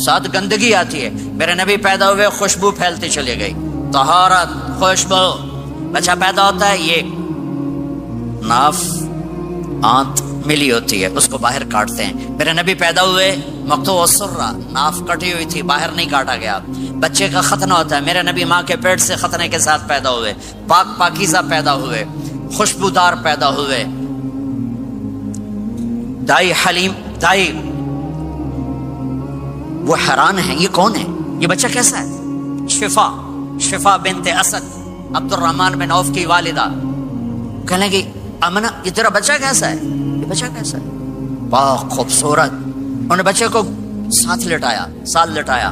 ساتھ گندگی آتی ہے، میرے نبی پیدا ہوئے خوشبو پھیلتی چلی گئی، طہارت، خوشبو. بچہ پیدا ہوتا ہے، یہ ناف آنت ملی ہوتی ہے، اس کو باہر کاٹتے ہیں. میرے نبی پیدا ہوئے مقطوع السرہ، ناف کٹی ہوئی تھی، باہر نہیں کاٹا گیا. بچے کا ختنہ ہوتا ہے، میرے نبی ماں کے پیٹ سے ختنے کے ساتھ پیدا ہوئے، پاک پاکیزہ پیدا ہوئے، خوشبودار پیدا ہوئے. دائی حلیم، دائی وہ حیران ہیں، یہ کون ہے، یہ بچہ کیسا ہے؟ شفا بنت اسد، عبد الرحمن بن عوف کی والدہ. کہنے لگی امنہ یہ تیرا بچہ کیسا ہے، یہ بچہ کیسا ہے، پاک خوبصورت. انہوں نے بچے کو ساتھ لٹایا.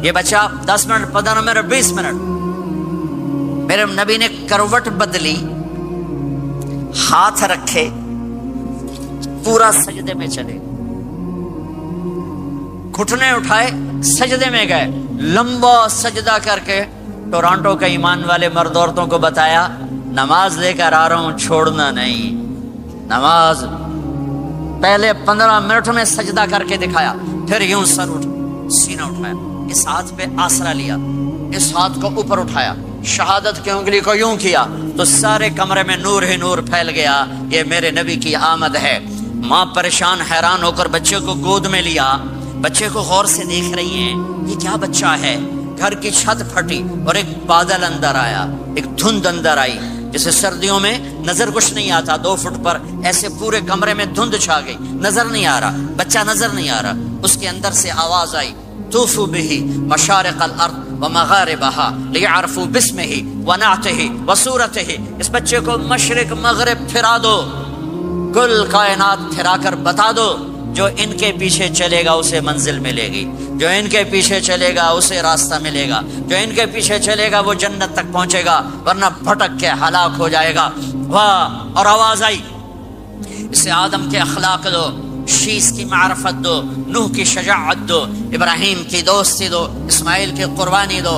یہ بچہ 10 منٹ 15 منٹ 20 منٹ، میرے نبی نے کروٹ بدلی، ہاتھ رکھے، پورا سجدے میں چلے، گھٹنے اٹھائے، سجدے میں گئے، لمبا سجدہ کر کے ٹورانٹو کے ایمان والے مرد عورتوں کو بتایا نماز لے کر آ رہا ہوں، چھوڑنا نہیں. نماز پہلے 15 منٹ میں سجدہ کر کے دکھایا، پھر یوں سر سینہ اٹھایا، اس ہاتھ پہ آسرا لیا، اس ہاتھ کو اوپر اٹھایا، شہادت کی انگلی کو یوں کیا تو سارے کمرے میں نور ہی نور پھیل گیا. یہ میرے نبی کی آمد ہے. ماں پریشان حیران ہو کر بچے کو گود میں لیا، بچے کو غور سے دیکھ رہی ہیں، یہ کیا بچہ ہے. گھر کی چھت پھٹی اور ایک بادل اندر آیا، ایک دھند اندر آئی. جیسے سردیوں میں نظر کچھ نہیں آتا 2 فٹ پر، ایسے پورے کمرے میں دھند چھا گئی، نظر نہیں آ رہا، بچہ نظر نہیں آ رہا، اس کے اندر سے آواز آئی طوفوا به مشارق الارض ومغاربها ليعرفوا باسمه ونعته وصورته، اس بچے کو مشرق مغرب پھرا دو، کل کائنات پھرا کر بتا دو، جو ان کے پیچھے چلے گا اسے منزل ملے گی، جو ان کے پیچھے چلے گا اسے راستہ ملے گا، جو ان کے پیچھے چلے گا وہ جنت تک پہنچے گا، ورنہ بھٹک کے ہلاک ہو جائے گا۔ واہ! اور آواز آئی اسے آدم کے اخلاق دو، شیس کی معرفت دو، نوح کی شجاعت دو، ابراہیم کی دوستی دو، اسماعیل کی قربانی دو،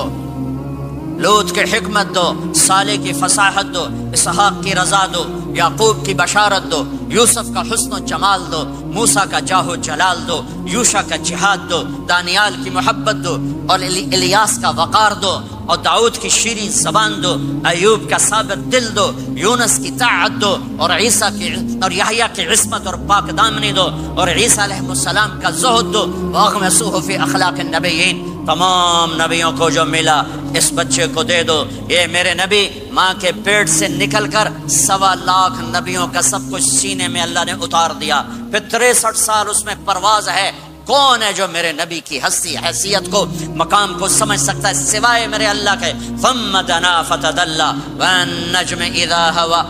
لوط کی حکمت دو، صالح کی فصاحت دو، اسحاق کی رضا دو، یعقوب کی بشارت دو، یوسف کا حسن و جمال دو، موسیٰ کا جاہ و جلال دو، یوشع کا جہاد دو، دانیال کی محبت دو، اور الیاس کا وقار دو، اور داؤد کی شیریں زبان دو، ایوب کا ثابت دل دو، یونس کی طاعت دو، اور عیسیٰ کی اور یحییٰ کی عصمت اور پاک دامنی دو، اور عیسیٰ علیہ السلام کا زہد دو، واغمسوہ فی اخلاق النبیین، تمام نبیوں کو جو ملا اس بچے کو دے دو۔ یہ میرے نبی ماں کے پیٹ سے نکل کر 1.25 لاکھ نبیوں کا سب کچھ سینے میں اللہ نے اتار دیا، پھر 63 سال اس میں پرواز ہے۔ کون ہے جو میرے نبی کی ہستی حیثیت کو مقام کو سمجھ سکتا ہے سوائے میرے اللہ کے؟ ثم دنا فتدلى والنجم اذا هوى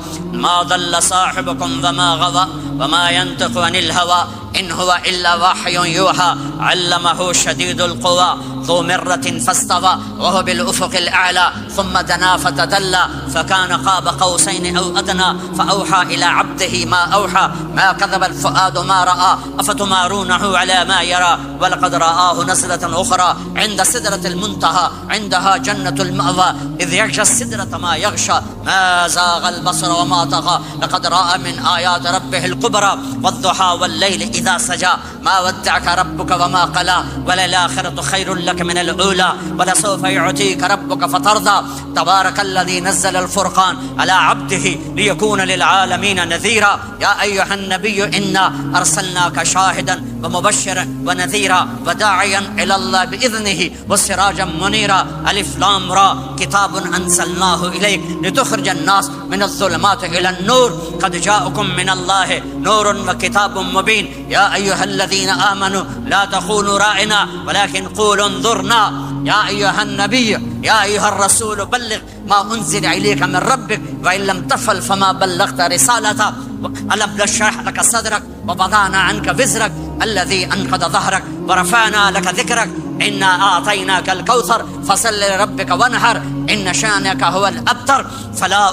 ما ضل صاحبكم وما غوى وما ينطق عن الهوى ان هو الا وحي يوحى علمه شديد القوى ذو مرة فاستوى وهو بالافق الاعلى ثم دنا فتدلى فكان قاب قوسين او ادنى فاوحى الى عبده ما اوحى ما كذب الفؤاد ما راى افتمارونه على ما يرى ولقد رآه نزلة اخرى عند سدرة المنتهى عندها جنة المأوى اذ يغشى السدرة ما يغشى ما زاغ البصر وما طغى لقد رأى من آيات ربه الكبرى والضحى والليل إذا سجى ما ودعك ربك وما قلى وللآخرة خير لك من الأولى ولسوف يعطيك ربك فترضى تبارك الذي نزل الفرقان على عبده ليكون للعالمين نذيرا يا أيها النبي إنا أرسلناك شاهدا ومبشرا ونذيرا وداعيا إلى الله بإذنه وسراجا منيرا ألف لام را كتاب أنزلناه إليك لتخرج الناس من الظلمات إلى النور قد جاءكم من الله نور وكتاب مبين يا أيها الذين آمنوا لا تخونوا رائنا ولكن قولوا انظرنا يا أيها النبي يا أيها الرسول بلغ ما أنزل إليك من ربك وإن لم تفعل فما بلغت رسالته ألم نشرح لك صدرك ووضعنا عنك وزرك الذي أنقض ظهرك ورفعنا لك ذكرك إنا أعطيناك الكوثر فصل لربك وانحر إن شانك هو الأبتر فلا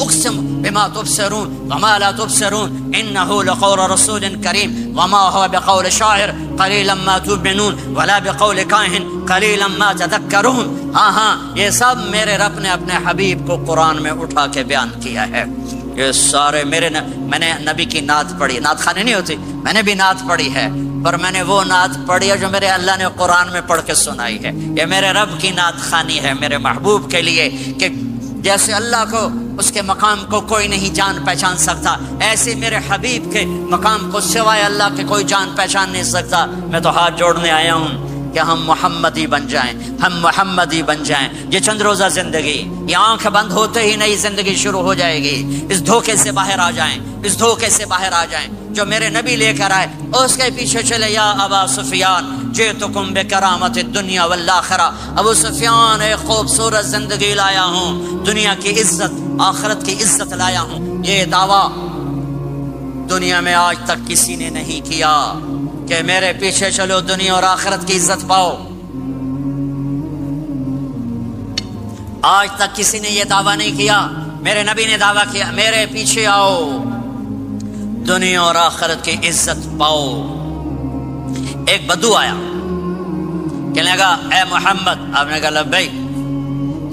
أقسم بما تبصرون وما لا تبصرون إنه لقول رسول كريم وما هو بقول شاعر قليلا ما تؤمنون ولا بقول كاهن قليلا ما تذكرون۔ ہاں یہ سب میرے رب نے اپنے حبیب کو قرآن میں اٹھا کے بیان کیا ہے۔ یہ سارے میں نے نبی کی نعت پڑھی، نعت خانی نہیں ہوتی، میں نے بھی نعت پڑھی ہے، پر میں نے وہ نعت پڑھی ہے جو میرے اللہ نے قرآن میں پڑھ کے سنائی ہے۔ یہ میرے رب کی نعت خانی ہے میرے محبوب کے لیے، کہ جیسے اللہ کو اس کے مقام کو کوئی نہیں جان پہچان سکتا، ایسے میرے حبیب کے مقام کو سوائے اللہ کے کوئی جان پہچان نہیں سکتا۔ میں تو ہاتھ جوڑنے آیا ہوں کہ ہم محمدی بن جائیں، ہم محمدی بن جائیں۔ یہ چند روزہ زندگی، یہ آنکھ بند ہوتے ہی نئی زندگی شروع ہو جائے گی۔ اس دھوکے سے باہر آ جائیں، اس دھوکے سے باہر آ جائیں جو میرے نبی لے کر آئے، اور اس کے پیچھے چلے۔ یا ابا سفیان جئتکم بکرامت الدنیا والآخرہ، ابو سفیان ایک خوبصورت زندگی لایا ہوں، دنیا کی عزت آخرت کی عزت لایا ہوں۔ یہ دعویٰ دنیا میں آج تک کسی نے نہیں کیا کہ میرے پیچھے چلو دنیا اور آخرت کی عزت پاؤ۔ آج تک کسی نے یہ دعویٰ نہیں کیا، میرے نبی نے دعویٰ کیا میرے پیچھے آؤ دنیا اور آخرت کی عزت پاؤ۔ ایک بدو آیا، کہنے لگا اے محمد، آپ نے کہا لبیک۔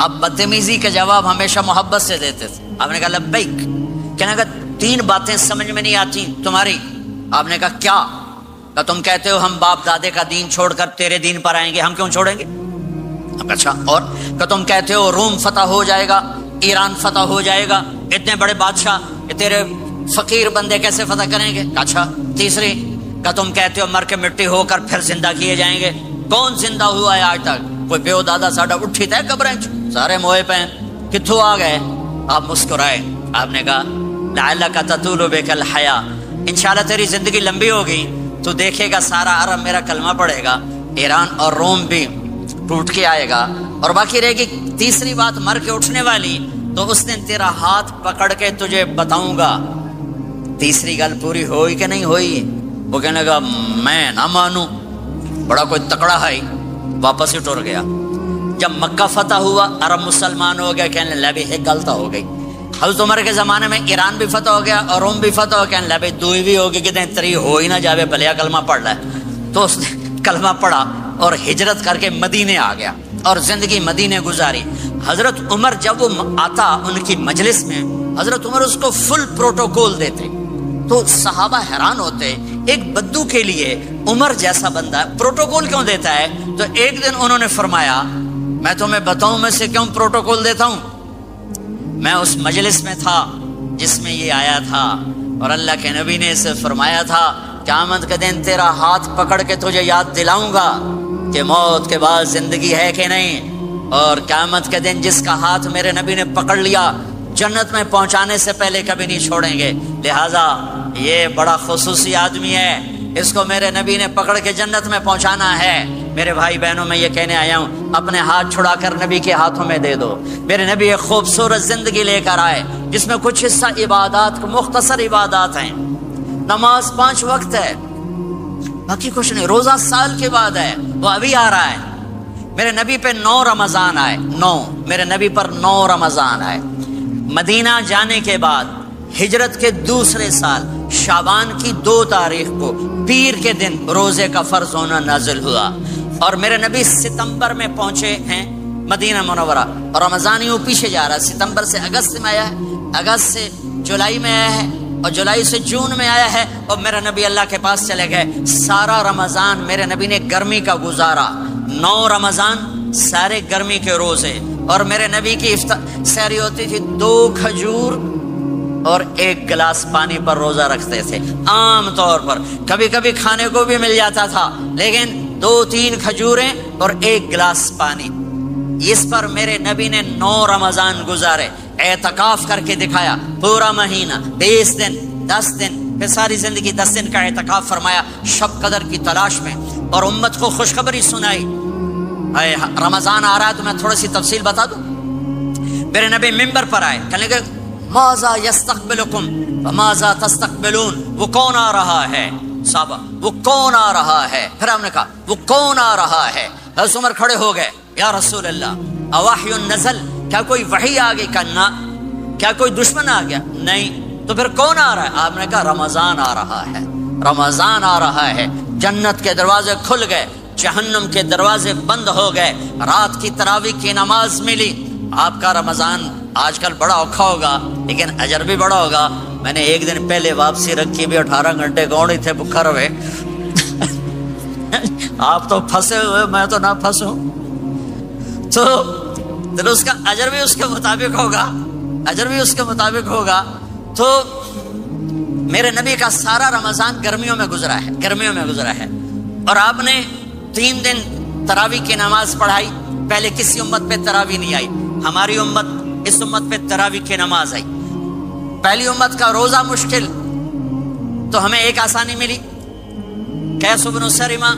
آپ بدتمیزی کے جواب ہمیشہ محبت سے دیتے تھے۔ آپ نے کہا لبیک۔ کہنے لگا 3 باتیں سمجھ میں نہیں آتی تمہاری۔ آپ نے کہا کیا؟ کہ تم کہتے ہو ہم باپ دادے کا دین چھوڑ کر تیرے دین پر آئیں گے، ہم کیوں چھوڑیں گے؟ اچھا، اور کہ تم کہتے ہو روم فتح ہو جائے گا، ایران فتح ہو جائے گا، اتنے بڑے بادشاہ کہ تیرے فقیر بندے کیسے فتح کریں گے؟ اچھا، تیسری کہ تم کہتے ہو مر کے مٹی ہو کر پھر زندہ کیے جائیں گے۔ کون زندہ ہوا ہے آج تک؟ کوئی پیو دادا ساڈا اٹھی تے قبریں سارے موئے پہ کتھوں آ گئے؟ آپ مسکرائے. آپ نے کہا لعلک تطول بک الحیا، انشاءاللہ تیری زندگی لمبی ہوگی تو دیکھے گا سارا عرب میرا کلمہ پڑھے گا، ایران اور روم بھی ٹوٹ کے آئے گا، اور باقی رہے گی تیسری بات مر کے اٹھنے والی، تو اس دن تیرا ہاتھ پکڑ کے تجھے بتاؤں گا. تیسری گل پوری ہوئی کہ نہیں ہوئی؟ وہ کہنے لگا میں نہ مانوں، بڑا کوئی تکڑا ہے، واپس ہی ٹر گیا. جب مکہ فتح ہوا عرب مسلمان ہو گیا، کہنے لگے ایک غلط ہو گئی. حضرت عمر کے زمانے میں ایران بھی فتح ہو گیا اور روم بھی فتح ہو گیا، کہنے لگے دوئی بھی ہوگی کہ تری ہو ہی نہ جاوے بھلیا کلمہ پڑھ لے. تو اس نے کلمہ پڑھا اور ہجرت کر کے مدینے آ گیا اور زندگی مدینے گزاری. حضرت عمر جب وہ آتا ان کی مجلس میں، حضرت عمر اس کو فل پروٹوکول دیتے، تو صحابہ حیران ہوتے ایک بدو کے لیے عمر جیسا بندہ پروٹوکول کیوں دیتا ہے. تو ایک دن انہوں نے فرمایا میں تمہیں بتاؤں میں سے کیوں پروٹوکول دیتا ہوں. میں اس مجلس میں تھا جس میں یہ آیا تھا، اور اللہ کے نبی نے اسے فرمایا تھا قیامت کے دن تیرا ہاتھ پکڑ کے تجھے یاد دلاؤں گا کہ موت کے بعد زندگی ہے کہ نہیں، اور قیامت کے دن جس کا ہاتھ میرے نبی نے پکڑ لیا جنت میں پہنچانے سے پہلے کبھی نہیں چھوڑیں گے. لہٰذا یہ بڑا خصوصی آدمی ہے، اس کو میرے نبی نے پکڑ کے جنت میں پہنچانا ہے. میرے بھائی بہنوں میں یہ کہنے آیا ہوں اپنے ہاتھ چھڑا کر نبی کے ہاتھوں میں دے دو. میرے نبی ایک خوبصورت زندگی لے کر آئے جس میں کچھ حصہ عبادات، مختصر عبادات ہیں. نماز 5 وقت ہے، باقی کچھ نہیں. روزہ سال کے بعد ہے، وہ ابھی آ رہا ہے. میرے نبی پہ 9 رمضان آئے، 9 میرے نبی پر 9 رمضان آئے. مدینہ جانے کے بعد ہجرت کے دوسرے سال شعبان کی 2 تاریخ کو پیر کے دن روزے کا فرض ہونا نازل ہوا، اور میرے نبی ستمبر میں پہنچے ہیں مدینہ منورہ، اور رمضان یوں پیچھے جا رہا ہے. ستمبر سے اگست میں آیا ہے، اگست سے جولائی میں آیا ہے، اور جولائی سے جون میں آیا ہے، اور میرے نبی اللہ کے پاس چلے گئے. سارا رمضان میرے نبی نے گرمی کا گزارا. 9 رمضان سارے گرمی کے روزے، اور میرے نبی کی سحری ہوتی تھی 2 کھجور اور 1 گلاس پانی پر روزہ رکھتے تھے. عام طور پر کبھی کبھی کھانے کو بھی مل جاتا تھا، لیکن 2-3 کھجوریں اور 1 گلاس پانی. اس پر میرے نبی نے 9 رمضان گزارے. اعتکاف کر کے دکھایا، پورا مہینہ 20 دن 10 دن، پھر ساری زندگی 10 دن کا اعتکاف فرمایا شب قدر کی تلاش میں، اور امت کو خوشخبری سنائی. رمضان آ رہا ہے تو میں تھوڑی سی تفصیل بتا دوں. میرے نبی ممبر پر آئے، کہنے لگے ماذا یستقبلکم وماذا تستقبلون، وہ کون آ رہا ہے؟ صحابہ وہ کون آ رہا ہے؟ پھر ہم نے کہا وہ کون آ رہا ہے؟ حضرت عمر کھڑے ہو گئے، یا رسول اللہ اوحی نزل، کیا کوئی وحی آ گئی؟ کہنا کیا کوئی دشمن آ گیا؟ نہیں. تو پھر کون آ رہا ہے؟ آپ نے کہا رمضان آ رہا ہے، رمضان آ رہا ہے. جنت کے دروازے کھل گئے، جہنم کے دروازے بند ہو گئے. رات کی تراویح کی نماز ملی. آپ کا رمضان آج کل بڑا اوکھا ہوگا لیکن اجر بھی بڑا ہوگا. میں نے ایک دن پہلے واپسی رکھی بھی 18 گھنٹے گوڑی تھے بکھر ہوئے. آپ تو پھنسے ہوئے، میں تو نہ پھنسوں. تو اس کا اجر بھی اس کے مطابق ہوگا، اجر بھی اس کے مطابق ہوگا. تو میرے نبی کا سارا رمضان گرمیوں میں گزرا ہے، گرمیوں میں گزرا ہے. اور آپ نے 3 دن تراویح کی نماز پڑھائی. پہلے کسی امت پہ تراویح نہیں آئی، ہماری امت اس امت پہ تراویح کی نماز آئی. پہلی امت کا روزہ مشکل، تو ہمیں ایک آسانی ملی. قیس بن سریمہ،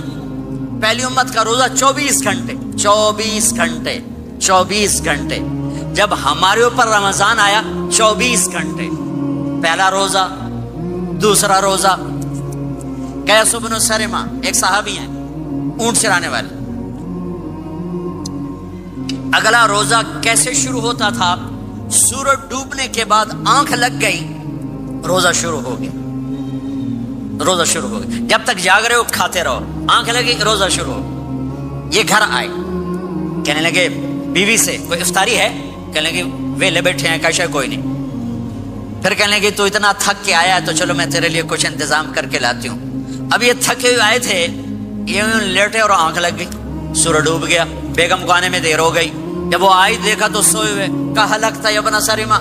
پہلی امت کا روزہ 24 گھنٹے 24 گھنٹے 24 گھنٹے. جب ہمارے اوپر رمضان آیا 24 گھنٹے. پہلا روزہ، دوسرا روزہ. قیس بن سریمہ ایک صحابی ہیں، اونٹ چرانے والے. اگلا روزہ کیسے شروع ہوتا تھا؟ سورج ڈوبنے کے بعد آنکھ لگ گئی، روزہ شروع ہو گیا. روزہ شروع ہو گیا، جب تک جاگ رہے ہو کھاتے رہو. آنکھ لگی روزہ شروع ہو. یہ گھر آئے، کہنے لگے بیوی سے کوئی افطاری ہے؟ کہنے لگے ویلے بیٹھے ہیں. کیسے کوئی نہیں. پھر کہنے لگے تو اتنا تھک کے آیا ہے تو چلو میں تیرے لیے کچھ انتظام کر کے لاتی ہوں. اب یہ تھکے ہوئے آئے تھے، یہ لیٹے اور آنکھ لگ گئی، سورج ڈوب گیا. بیگم کو آنے میں دیر ہو گئی. جب وہ آئی دیکھا تو سوئے ہوئے. کہا لگتا ہے ابن سریمہ،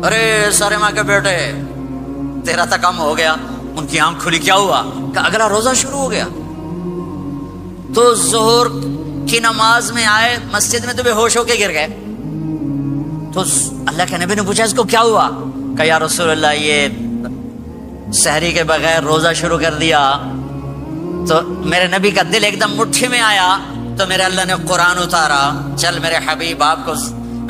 ارے سریمہ کے بیٹے تیرا تو کم ہو گیا. ان کی آنکھ کھلی، کیا ہوا؟ کہ اگلا روزہ شروع ہو گیا. تو ظہر کی نماز میں آئے مسجد میں تو بے ہوش ہو کے گر گئے. تو اللہ کے نبی نے پوچھا اس کو کیا ہوا؟ کہ یا رسول اللہ یہ سحری کے بغیر روزہ شروع کر دیا. تو میرے نبی کا دل ایک دم مٹھی میں آیا. تو میرے اللہ نے قرآن اتارا. چل میرے حبیب، آپ کو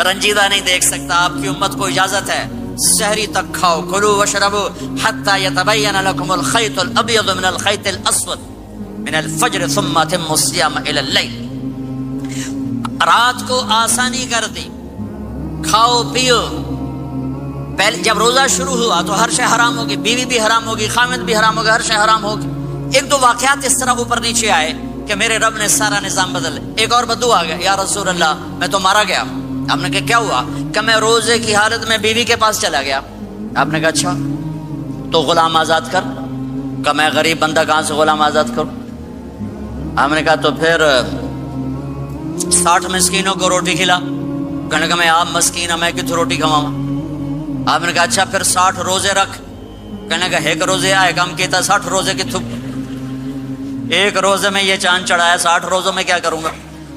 رنجیدہ نہیں دیکھ سکتا، آپ کی امت کو اجازت ہے سحری تک کھاؤ. کلوا واشربوا حتى يتبين لكم الخيط الابيض من الخيط الاسود من الفجر ثم اتموا الصيام الى الليل. رات کو آسانی کر دی، کھاؤ پیو. پہلے جب روزہ شروع ہوا تو ہر شے حرام ہوگی، بیوی بھی حرام ہوگی، خامد بھی حرام ہوگا، ہر شے حرام ہوگی. ایک دو واقعات اس طرح اوپر نیچے آئے کہ میرے رب نے سارا نظام بدل. ایک اور بدو آ گیا، یا رسول اللہ میں تو مارا گیا. آپ نے کہا کیا ہوا؟ کہ میں روزے کی حالت میں بیوی کے پاس چلا گیا. آپ نے کہا اچھا تو غلام آزاد کر. کہ میں غریب بندہ کہاں سے غلام آزاد کروں؟ آپ نے کہا تو پھر 60 مسکینوں کو روٹی کھلا. کہنے کا میں آپ مسکین ہوں، میں کتوں روٹی کھواؤں؟ آپ نے کہا اچھا پھر 60 روزے رکھ. کہنے کا ایک روزے آئے کم کیتا 60 روزے کتوں؟ ایک روزے میں یہ چاند چڑھایا، 60 روزوں میں کیا کروں گا؟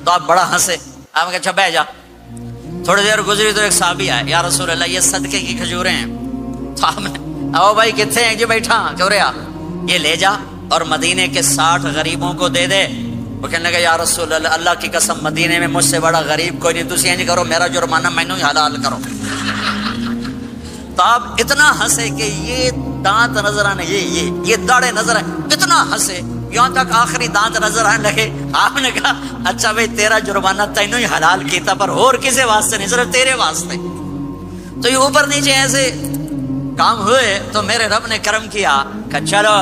تو آپ بڑا ہنسے. آپ نے کہا اچھا بہ جا. تھوڑی دیر گزری تو ایک صحابی آئے، یا رسول اللہ یہ صدقے کی کھجوریں ہیں. تو آپ نے او بھائی کتنے ہیں؟ جی بیٹھا کیوں رہا، یہ لے جا اور مدینے کے 60 غریبوں کو دے دے. وہ کہنے لگا یا رسول اللہ اللہ کی قسم مدینے میں مجھ سے بڑا غریب کوئی نہیں، تسی نہیں کرو، میرا جرمانہ مینوں ہی حلال کرو. تو آپ اتنا ہنسے کہ یہ دانت نظر آنے، یہ داڑے نظر آئے، اتنا ہنسے یہاں تک آخری دانت نظر آنے لگے. آپ نے کہا اچھا بھائی تیرا جرمانہ تینوں ہی حلال کیتا، پر اور کسی واسطے نہیں، صرف تیرے واسطے. تو یہ اوپر نیچے ایسے کام ہوئے تو میرے رب نے کرم کیا کہ چلو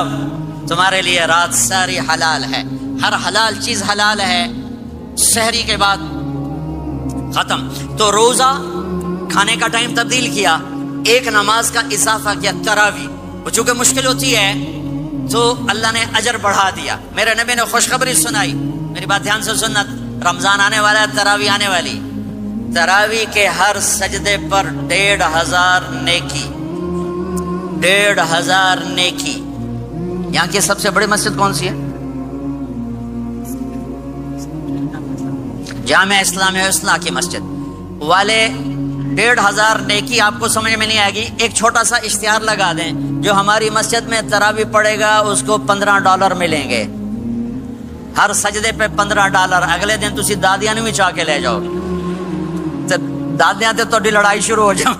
تمہارے لیے رات ساری حلال ہے، ہر حلال چیز حلال ہے. سحری کے بعد ختم. تو روزہ کھانے کا ٹائم تبدیل کیا، ایک نماز کا اضافہ کیا، تراویح. وہ چونکہ مشکل ہوتی ہے تو اللہ نے اجر بڑھا دیا. میرے نبی نے خوشخبری سنائی، میری بات دھیان سے سننا، رمضان آنے والا ہے، تراویح آنے والی. تراویح کے ہر سجدے پر 1500 نیکی، 1500 نیکی. یہاں کی سب سے بڑی مسجد کون سی ہے؟ جامعہ اسلامیہ اصلاح کی مسجد والے. 1500 نیکی آپ کو سمجھ میں نہیں آئے گی. ایک چھوٹا سا اشتہار لگا دیں، جو ہماری مسجد میں تراویح پڑے گا اس کو $15 ملیں گے ہر سجدے پہ. $15. اگلے دن تسی دادیاں بھی چاہ کے لے جاؤ. دادیاں تے تہاڈی لڑائی شروع ہو جاؤ،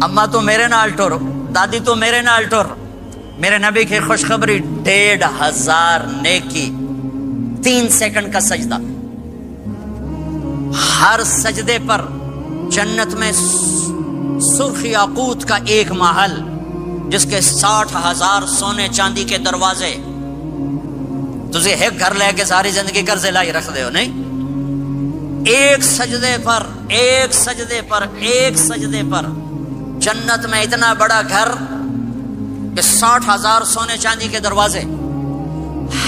اما تو میرے نال ٹر، دادی تو میرے نال ٹر. میرے نبی کی خوشخبری 1500 نیکی، 3 سیکنڈ کا سجدہ. ہر سجدے پر جنت میں سرخ یاقوت کا ایک محل جس کے 60,000 سونے چاندی کے دروازے. تجھے ایک گھر لے کے ساری زندگی قرضے لائی رکھ دے ہو نہیں. ایک سجدے پر جنت میں اتنا بڑا گھر کہ 60,000 سونے چاندی کے دروازے.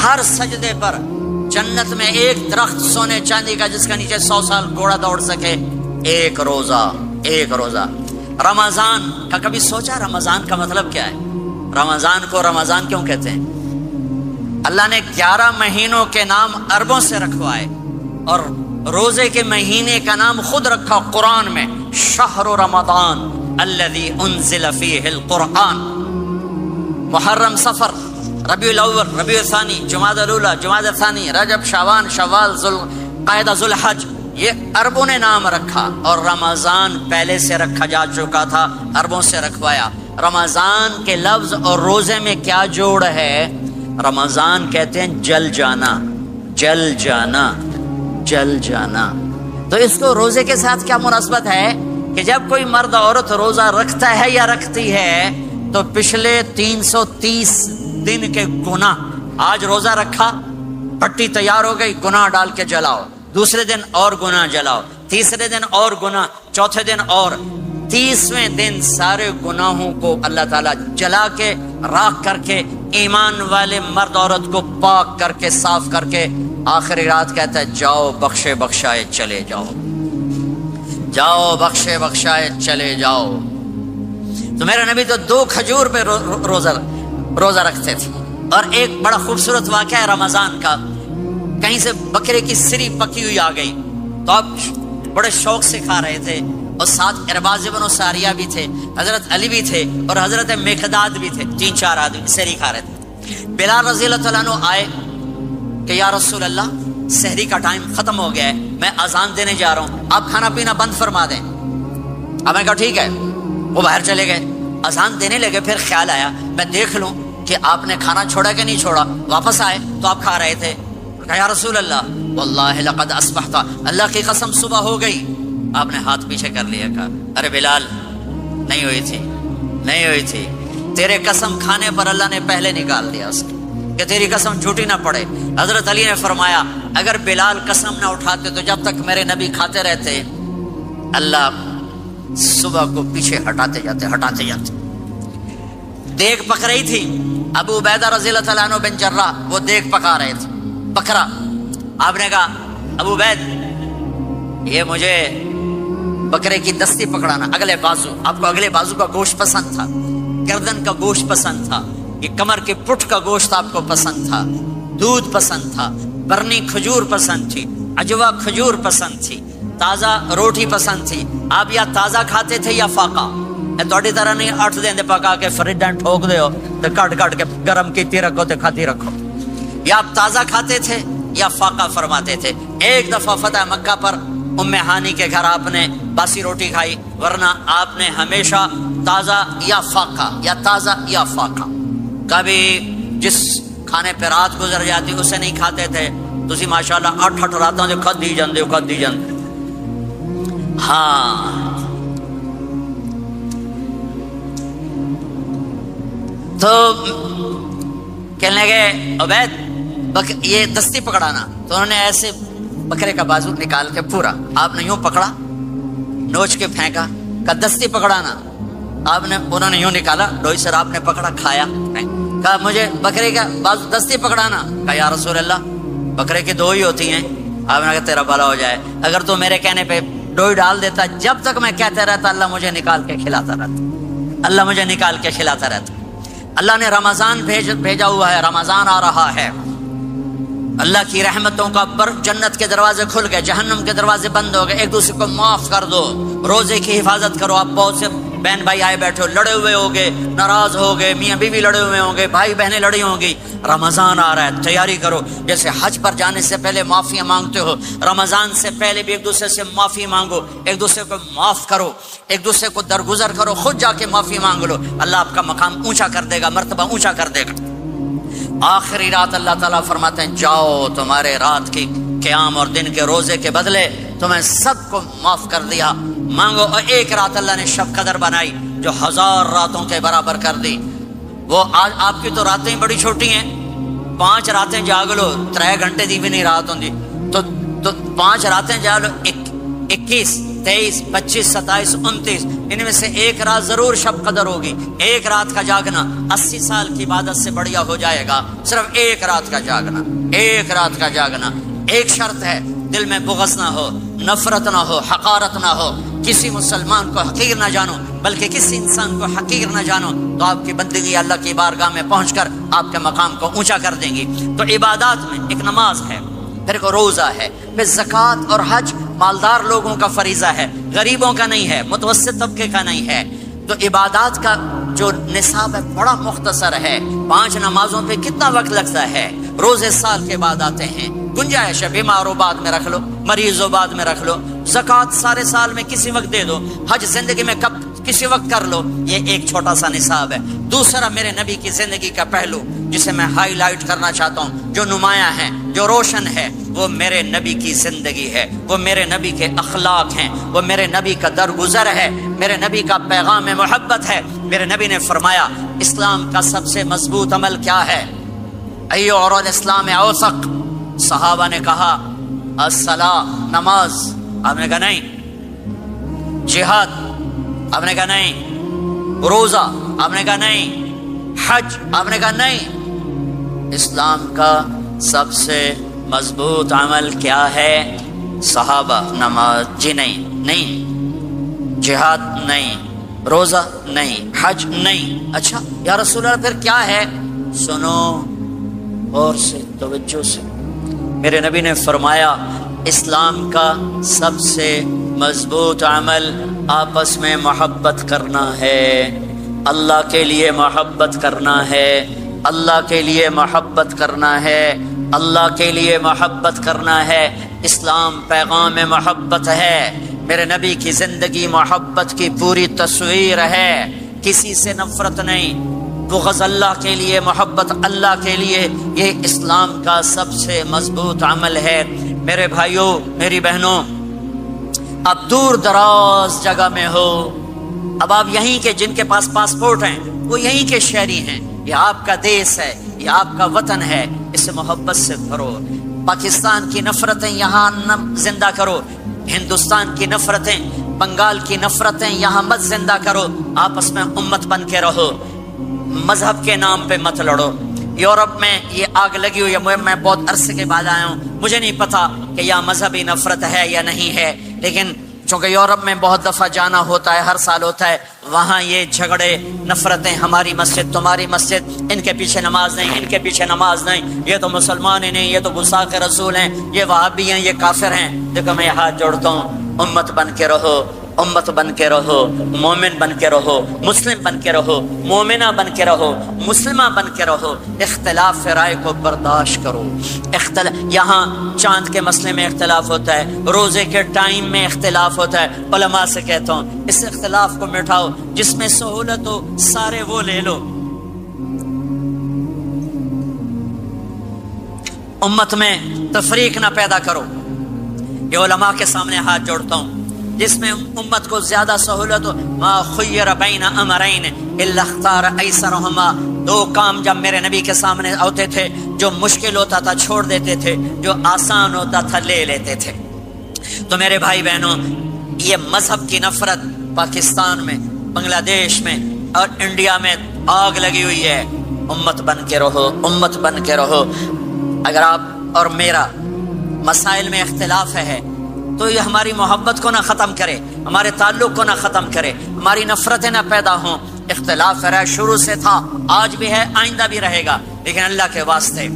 ہر سجدے پر جنت میں ایک درخت سونے چاندی کا جس کا نیچے 100 سال گھوڑا دوڑ سکے. ایک روزہ. رمضان کا کبھی سوچا رمضان کا مطلب کیا ہے؟ رمضان کو رمضان کیوں کہتے ہیں؟ اللہ نے 11 مہینوں کے نام عربوں سے رکھوائے اور روزے کے مہینے کا نام خود رکھا قرآن میں، شہر رمضان الذی انزل فیہ القرآن. محرم، صفر، ربیع الاول، ربیع الثانی، جمادی الاولی، جمادی الثانی، رجب، شعبان، شوال، ذوالقعدہ، ذوالحج. یہ عربوں نے نام رکھا اور رمضان پہلے سے رکھا جا چکا تھا، عربوں سے رکھوایا. رمضان کے لفظ اور روزے میں کیا جوڑ ہے؟ رمضان کہتے ہیں جل جانا، جل جانا، جل جانا. تو اس کو روزے کے ساتھ کیا مناسبت ہے کہ جب کوئی مرد عورت روزہ رکھتا ہے یا رکھتی ہے تو پچھلے 330 دن کے گناہ، آج روزہ رکھا، پٹی تیار ہو گئی، گناہ ڈال کے جلاؤ، دوسرے دن اور گناہ جلاؤ، تیسرے دن اور گناہ، چوتھے دن اور، 30ویں دن سارے گناہوں کو اللہ تعالیٰ جلا کے راکھ کر کے ایمان والے مرد عورت کو پاک کر کے صاف کر کے آخری رات کہتا ہے جاؤ بخشے بخشائے چلے جاؤ، جاؤ بخشے بخشائے چلے جاؤ. تو میرے نبی تو 2 کھجور پہ روزہ رکھتے تھے. اور ایک بڑا خوبصورت واقعہ ہے رمضان کا، کہیں سے بکرے کی سری پکی ہوئی آ گئی تو آپ بڑے شوق سے کھا رہے تھے. اور ساتھ ارباز بن ساریہ بھی تھے، حضرت علی بھی تھے اور حضرت مقداد بھی تھے، 3-4 آدمی سحری کھا رہے تھے۔ بلال رضی اللہ تعالیٰ عنہ آئے کہ یا رسول اللہ سحری کا ٹائم ختم ہو گیا ہے، میں اذان دینے جا رہا ہوں، آپ کھانا پینا بند فرما دیں۔ اب میں کہا ٹھیک ہے، وہ باہر چلے گئے، اذان دینے لگے، پھر خیال آیا میں دیکھ لوں کہ آپ نے کھانا چھوڑا کہ نہیں چھوڑا، واپس آئے تو آپ کھا رہے تھے۔ کہا یا رسول اللہ واللہ لقد اصبحت، اللہ کی قسم صبح ہو گئی۔ آپ نے ہاتھ پیچھے کر لیا، کہا ارے بلال نہیں ہوئی تھی، نہیں ہوئی تھی، تیرے قسم کھانے پر اللہ نے پہلے نکال دیا اس کی کہ تیری قسم جھوٹی نہ پڑے۔ حضرت علی نے فرمایا اگر بلال قسم نہ اٹھاتے تو جب تک میرے نبی کھاتے رہتے اللہ صبح کو پیچھے ہٹاتے جاتے۔ دیگ پک رہی تھی، ابو عبیدہ رضی اللہ تعالیٰ عنہ بن جراح وہ دیگ پکا رہے تھے، بکرا۔ آپ نے کہا ابو عبید یہ مجھے بکرے کی دستی پکڑانا، اگلے بازو، آپ کو اگلے بازو کا گوشت پسند تھا، گردن کا گوشت پسند تھا، یہ کمر کے پٹ کا گوشت آپ کو پسند تھا، دودھ پسند تھا، برنی کھجور پسند تھی، عجوا کھجور پسند تھی، تازہ روٹی پسند تھی۔ آپ یا تازہ کھاتے تھے یا فاقہ، تھوڑی طرح نہیں 8 دن پکا کے فریج ٹھوک دے ہو تو کٹ کے گرم کیتی رکھو تو کھاتی رکھو، یا آپ تازہ کھاتے تھے یا فاقہ فرماتے تھے۔ ایک دفعہ فتح مکہ پر ام ہانی کے گھر آپ نے باسی روٹی کھائی، ورنہ آپ نے ہمیشہ تازہ یا فاقہ یا تازہ یا فاقہ، کبھی جس کھانے پہ رات گزر جاتی اسے نہیں کھاتے تھے۔ تسی ماشاءاللہ 8 راتاں جو کھدی جاندے ہاں۔ تو کہنے لگے عبید یہ دستی پکڑانا، تو انہوں نے ایسے بکرے کا بازو نکال کے پورا آپ نے یوں پکڑا، نوچ کے پھینکا، کہا دستی پکڑانا، انہوں نے یوں نکالا، ڈوئی سر آپ نے پکڑا، کھایا، کہا مجھے بکرے کا بازو دستی پکڑانا۔ کہا یا رسول اللہ بکرے کی 2 ہی ہوتی ہیں۔ آپ نے کہا تیرا بھلا ہو جائے، اگر تو میرے کہنے پہ ڈوئی ڈال دیتا، جب تک میں کہتے رہتا اللہ مجھے نکال کے کھلاتا رہتا، اللہ مجھے نکال کے کھلاتا رہتا۔ اللہ نے رمضان بھیجا ہوا ہے، رمضان آ رہا ہے، اللہ کی رحمتوں کا جنت کے دروازے کھل گئے، جہنم کے دروازے بند ہو گئے، ایک دوسرے کو معاف کر دو، روزے کی حفاظت کرو۔ آپ بہت سے بہن بھائی آئے بیٹھے ہو، لڑے ہوئے ہوگے، ناراض ہو گئے، میاں بیوی لڑے ہوئے ہوں گے، بھائی بہنیں لڑی ہوں گی، رمضان آ رہا ہے، تیاری کرو۔ جیسے حج پر جانے سے پہلے معافیاں مانگتے ہو، رمضان سے پہلے بھی ایک دوسرے سے معافی مانگو، ایک دوسرے کو معاف کرو، ایک دوسرے کو درگزر کرو، خود جا کے معافی مانگ لو، اللہ آپ کا مقام اونچا کر دے گا، مرتبہ اونچا کر دے گا۔ آخری رات اللہ تعالیٰ فرماتے ہیں جاؤ، تمہارے رات کی قیام اور دن کے روزے کے بدلے تمہیں سب کو معاف کر دیا، مانگو۔ اور ایک رات اللہ نے شب قدر بنائی جو 1000 راتوں کے برابر کر دی۔ وہ آج آپ کی تو راتیں بڑی چھوٹی ہیں، 5 راتیں جاگ لو، 3 گھنٹے دی بھی نہیں رات ہوندی، تو 5 راتیں جاگ لو، 21 23 25 27 29 ان میں سے ایک رات ضرور شب قدر ہوگی۔ ایک رات کا جاگنا 80 سال کی عبادت سے بڑھیا ہو جائے گا، صرف ایک رات کا جاگنا، ایک رات کا جاگنا۔ ایک شرط ہے، دل میں بغض نہ ہو، نفرت نہ ہو، حقارت نہ ہو، کسی مسلمان کو حقیر نہ جانو، بلکہ کسی انسان کو حقیر نہ جانو، تو آپ کی بندگی اللہ کی بارگاہ میں پہنچ کر آپ کے مقام کو اونچا کر دیں گی۔ تو عبادات میں ایک نماز ہے، پھر ایک روزہ ہے، پھر زکوٰۃ اور حج مالدار لوگوں کا فریضہ ہے، غریبوں کا نہیں ہے، متوسط طبقے کا نہیں ہے۔ تو عبادات کا جو نصاب ہے بڑا مختصر ہے۔ 5 نمازوں پہ کتنا وقت لگتا ہے؟ روزے سال کے بعد آتے ہیں، گنجائش ہے، بیمار ہو بعد میں رکھ لو، مریض ہو بعد میں رکھ لو، زکوٰۃ سارے سال میں کسی وقت دے دو، حج زندگی میں کب کسی وقت کر لو۔ یہ ایک چھوٹا سا نصاب ہے۔ دوسرا میرے نبی کی زندگی کا پہلو جسے میں ہائی لائٹ کرنا چاہتا ہوں، جو نمایاں ہے، جو روشن ہے، وہ میرے نبی کی زندگی ہے، وہ میرے نبی کے اخلاق ہیں، وہ میرے نبی کا درگزر ہے، میرے نبی کا پیغام محبت ہے۔ میرے نبی نے فرمایا اسلام کا سب سے مضبوط عمل کیا ہے؟ ایو اور الاسلام اوثق۔ صحابہ نے کہا الصلاۃ، نماز، آپ نے کہا نہیں۔ جہاد، آپ نے کہا نہیں۔ روزہ، آپ نے کہا نہیں۔ حج، آپ نے کہا نہیں۔ اسلام کا سب سے مضبوط عمل کیا ہے؟ صحابہ، نماز، جی نہیں۔ جہاد نہیں، روزہ نہیں، حج نہیں۔ اچھا یا رسول اللہ پھر کیا ہے؟ سنو اور سے توجہ سے، میرے نبی نے فرمایا اسلام کا سب سے مضبوط عمل آپس میں محبت کرنا ہے، اللہ کے لیے محبت کرنا ہے، اللہ کے لیے محبت کرنا ہے، اللہ کے لیے محبت کرنا ہے۔ اسلام پیغام محبت ہے، میرے نبی کی زندگی محبت کی پوری تصویر ہے، کسی سے نفرت نہیں، بغض اللہ کے لیے، محبت اللہ کے لیے، یہ اسلام کا سب سے مضبوط عمل ہے۔ میرے بھائیوں، میری بہنوں، اب دور دراز جگہ میں ہو، اب آپ یہیں کے جن کے پاس پاسپورٹ ہیں وہ یہیں کے شہری ہیں، یہ آپ کا دیس ہے، یہ آپ کا وطن ہے، اسے محبت سے بھرو۔ پاکستان کی نفرتیں یہاں نہ زندہ کرو، ہندوستان کی نفرتیں، بنگال کی نفرتیں یہاں مت زندہ کرو، آپس میں امت بن کے رہو، مذہب کے نام پہ مت لڑو۔ یورپ میں یہ آگ لگی ہوئی ہے، میں بہت عرصے کے بعد آیا ہوں، مجھے نہیں پتا کہ یہاں مذہبی نفرت ہے یا نہیں ہے، لیکن چونکہ یورپ میں بہت دفعہ جانا ہوتا ہے، ہر سال ہوتا ہے، وہاں یہ جھگڑے، نفرتیں، ہماری مسجد تمہاری مسجد، ان کے پیچھے نماز نہیں، ان کے پیچھے نماز نہیں، یہ تو مسلمان ہی نہیں، یہ تو گستاخ رسول ہیں، یہ وہابی ہیں، یہ کافر ہیں۔ دیکھو میں ہاتھ جوڑتا ہوں، امت بن کے رہو، امت بن کے رہو، مومن بن کے رہو، مسلم بن کے رہو، مومنہ بن کے رہو، مسلمہ بن کے رہو، اختلاف رائے کو برداشت کرو۔ یہاں چاند کے مسئلے میں اختلاف ہوتا ہے، روزے کے ٹائم میں اختلاف ہوتا ہے، علماء سے کہتا ہوں اس اختلاف کو مٹھاؤ، جس میں سہولت ہو سارے وہ لے لو۔ امت میں تفریق نہ پیدا کرو، یہ علماء کے سامنے ہاتھ جوڑتا ہوں، جس میں امت کو زیادہ سہولت ہو۔ ما خیر بین امرین الا اختار ایسرہما، دو کام جب میرے نبی کے سامنے ہوتے تھے، جو مشکل ہوتا تھا چھوڑ دیتے تھے، جو آسان ہوتا تھا لے لیتے تھے۔ تو میرے بھائی بہنوں، یہ مذہب کی نفرت پاکستان میں، بنگلہ دیش میں اور انڈیا میں آگ لگی ہوئی ہے۔ امت بن کے رہو، امت بن کے رہو۔ اگر آپ اور میرا مسائل میں اختلاف ہے تو یہ ہماری محبت کو نہ ختم کرے، ہمارے تعلق کو نہ ختم کرے، ہماری نفرتیں نہ پیدا ہوں۔ اختلاف ہے، شروع سے تھا، آج بھی ہے، آئندہ بھی رہے گا، لیکن اللہ کے واسطے،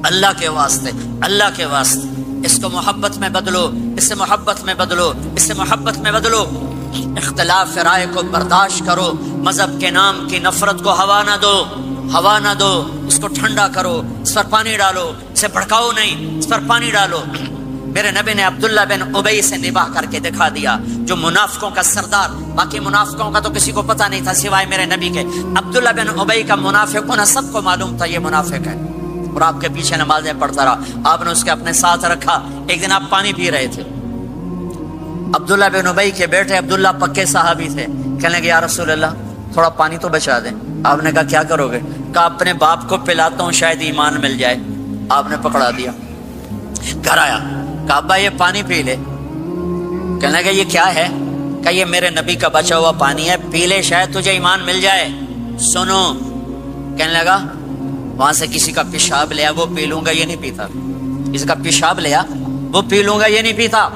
اللہ کے واسطے، اللہ کے واسطے اس کو محبت میں بدلو، اس سے محبت میں بدلو، اس سے محبت میں بدلو۔ اختلاف رائے کو برداشت کرو، مذہب کے نام کی نفرت کو ہوا نہ دو، ہوا نہ دو، اس کو ٹھنڈا کرو، اس پر پانی ڈالو، اسے بھڑکاؤ نہیں، اس پر پانی ڈالو۔ میرے نبی نے عبداللہ بن ابی سے نباہ کر کے دکھا دیا، جو منافقوں کا سردار، باقی منافقوں کا تو کسی کو پتہ نہیں تھا سوائے میرے نبی کے، عبداللہ بن ابی کا منافق، انہیں سب کو معلوم تھا یہ منافق ہے، اور آپ کے پیچھے نمازیں پڑھتا رہا، آپ نے اس کے اپنے ساتھ رکھا۔ ایک دن آپ پانی پی رہے تھے، عبداللہ بن ابی کے بیٹے عبداللہ پکے صحابی تھے، کہنے لگے یا رسول اللہ تھوڑا پانی تو بچا دیں۔ آپ نے کہا کیا کرو گے؟ کہا اپنے باپ کو پلاتا ہوں شاید ایمان مل جائے۔ آپ نے پکڑا دیا، گھر آیا، کہا ابا یہ پانی پی لے۔ کہنے لگا یہ کیا ہے؟ کہا یہ میرے نبی کا بچا ہوا پانی ہے، پی لے شاید تجھے ایمان مل جائے۔ سنو، کہنے لگا وہاں سے کسی کا پیشاب لیا وہ پی لوں گا، یہ نہیں پیتا، کسی کا پیشاب لیا وہ پی لوں گا، یہ نہیں پیتا۔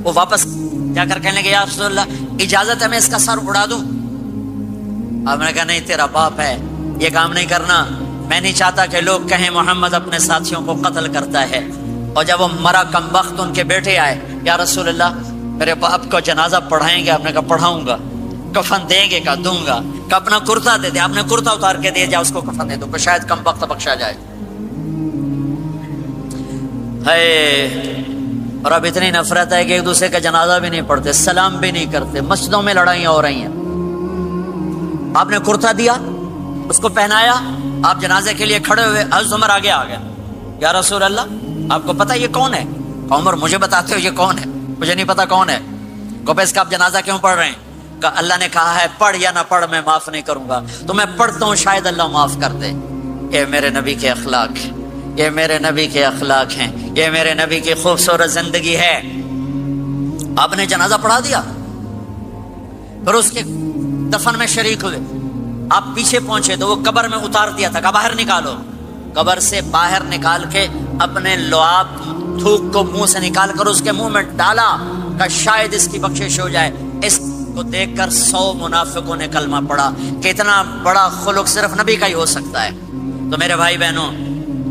وہ واپس جا کر کہنے لگے یا رسول اللہ اجازت ہے میں اس کا سر اڑا دوں؟ آپ نے کہا نہیں، تیرا باپ ہے، یہ کام نہیں کرنا، میں نہیں چاہتا کہ لوگ کہیں محمد اپنے ساتھیوں کو قتل کرتا ہے۔ اور جب وہ مرا کم وقت ان کے بیٹے آئے، یا رسول اللہ میرے باپ کو جنازہ پڑھائیں گے؟ آپ نے کہا پڑھاؤں گا۔ کفن دیں گے؟ کہا دوں گا۔ کہ اپنا کرتا دے دے، آپ نے کرتا اتار کے دے جا، اس کو کفن دے دو کہ شاید کم وقت بخشا جائے۔ ہے، اور اب اتنی نفرت ہے کہ ایک دوسرے کا جنازہ بھی نہیں پڑھتے، سلام بھی نہیں کرتے، مسجدوں میں لڑائیاں ہو رہی ہیں۔ آپ نے کرتا دیا، اس کو پہنایا، آپ جنازے کے لیے کھڑے ہوئے، حضرت عمر آگے آ گیا، یا رسول اللہ آپ کو پتہ یہ کون ہے؟ عمر مجھے بتاتے ہو یہ کون ہے؟ مجھے نہیں پتا کون ہے۔ کہ اس کا آپ جنازہ کیوں پڑھ رہے ہیں؟ کہ اللہ نے کہا ہے پڑھ یا نہ پڑھ میں معاف نہیں کروں گا، تو میں پڑھتا ہوں شاید اللہ معاف کر دے۔ یہ میرے نبی کے اخلاق ہیں، یہ میرے نبی کے اخلاق ہیں، یہ میرے نبی کی خوبصورت زندگی ہے۔ آپ نے جنازہ پڑھا دیا، پھر اس کے دفن میں شریک ہوئے، آپ پیچھے پہنچے تو وہ قبر میں اتار دیا تھا، کہ باہر نکالو۔ قبر سے باہر نکال کے اپنے لعاب تھوک کو منہ سے نکال کر اس کے منہ میں ڈالا کہ شاید اس کی بخشش ہو جائے۔ اس کو دیکھ کر 100 منافقوں نے کلمہ پڑھا کہ اتنا بڑا خلق صرف نبی کا ہی ہو سکتا ہے۔ تو میرے بھائی بہنوں،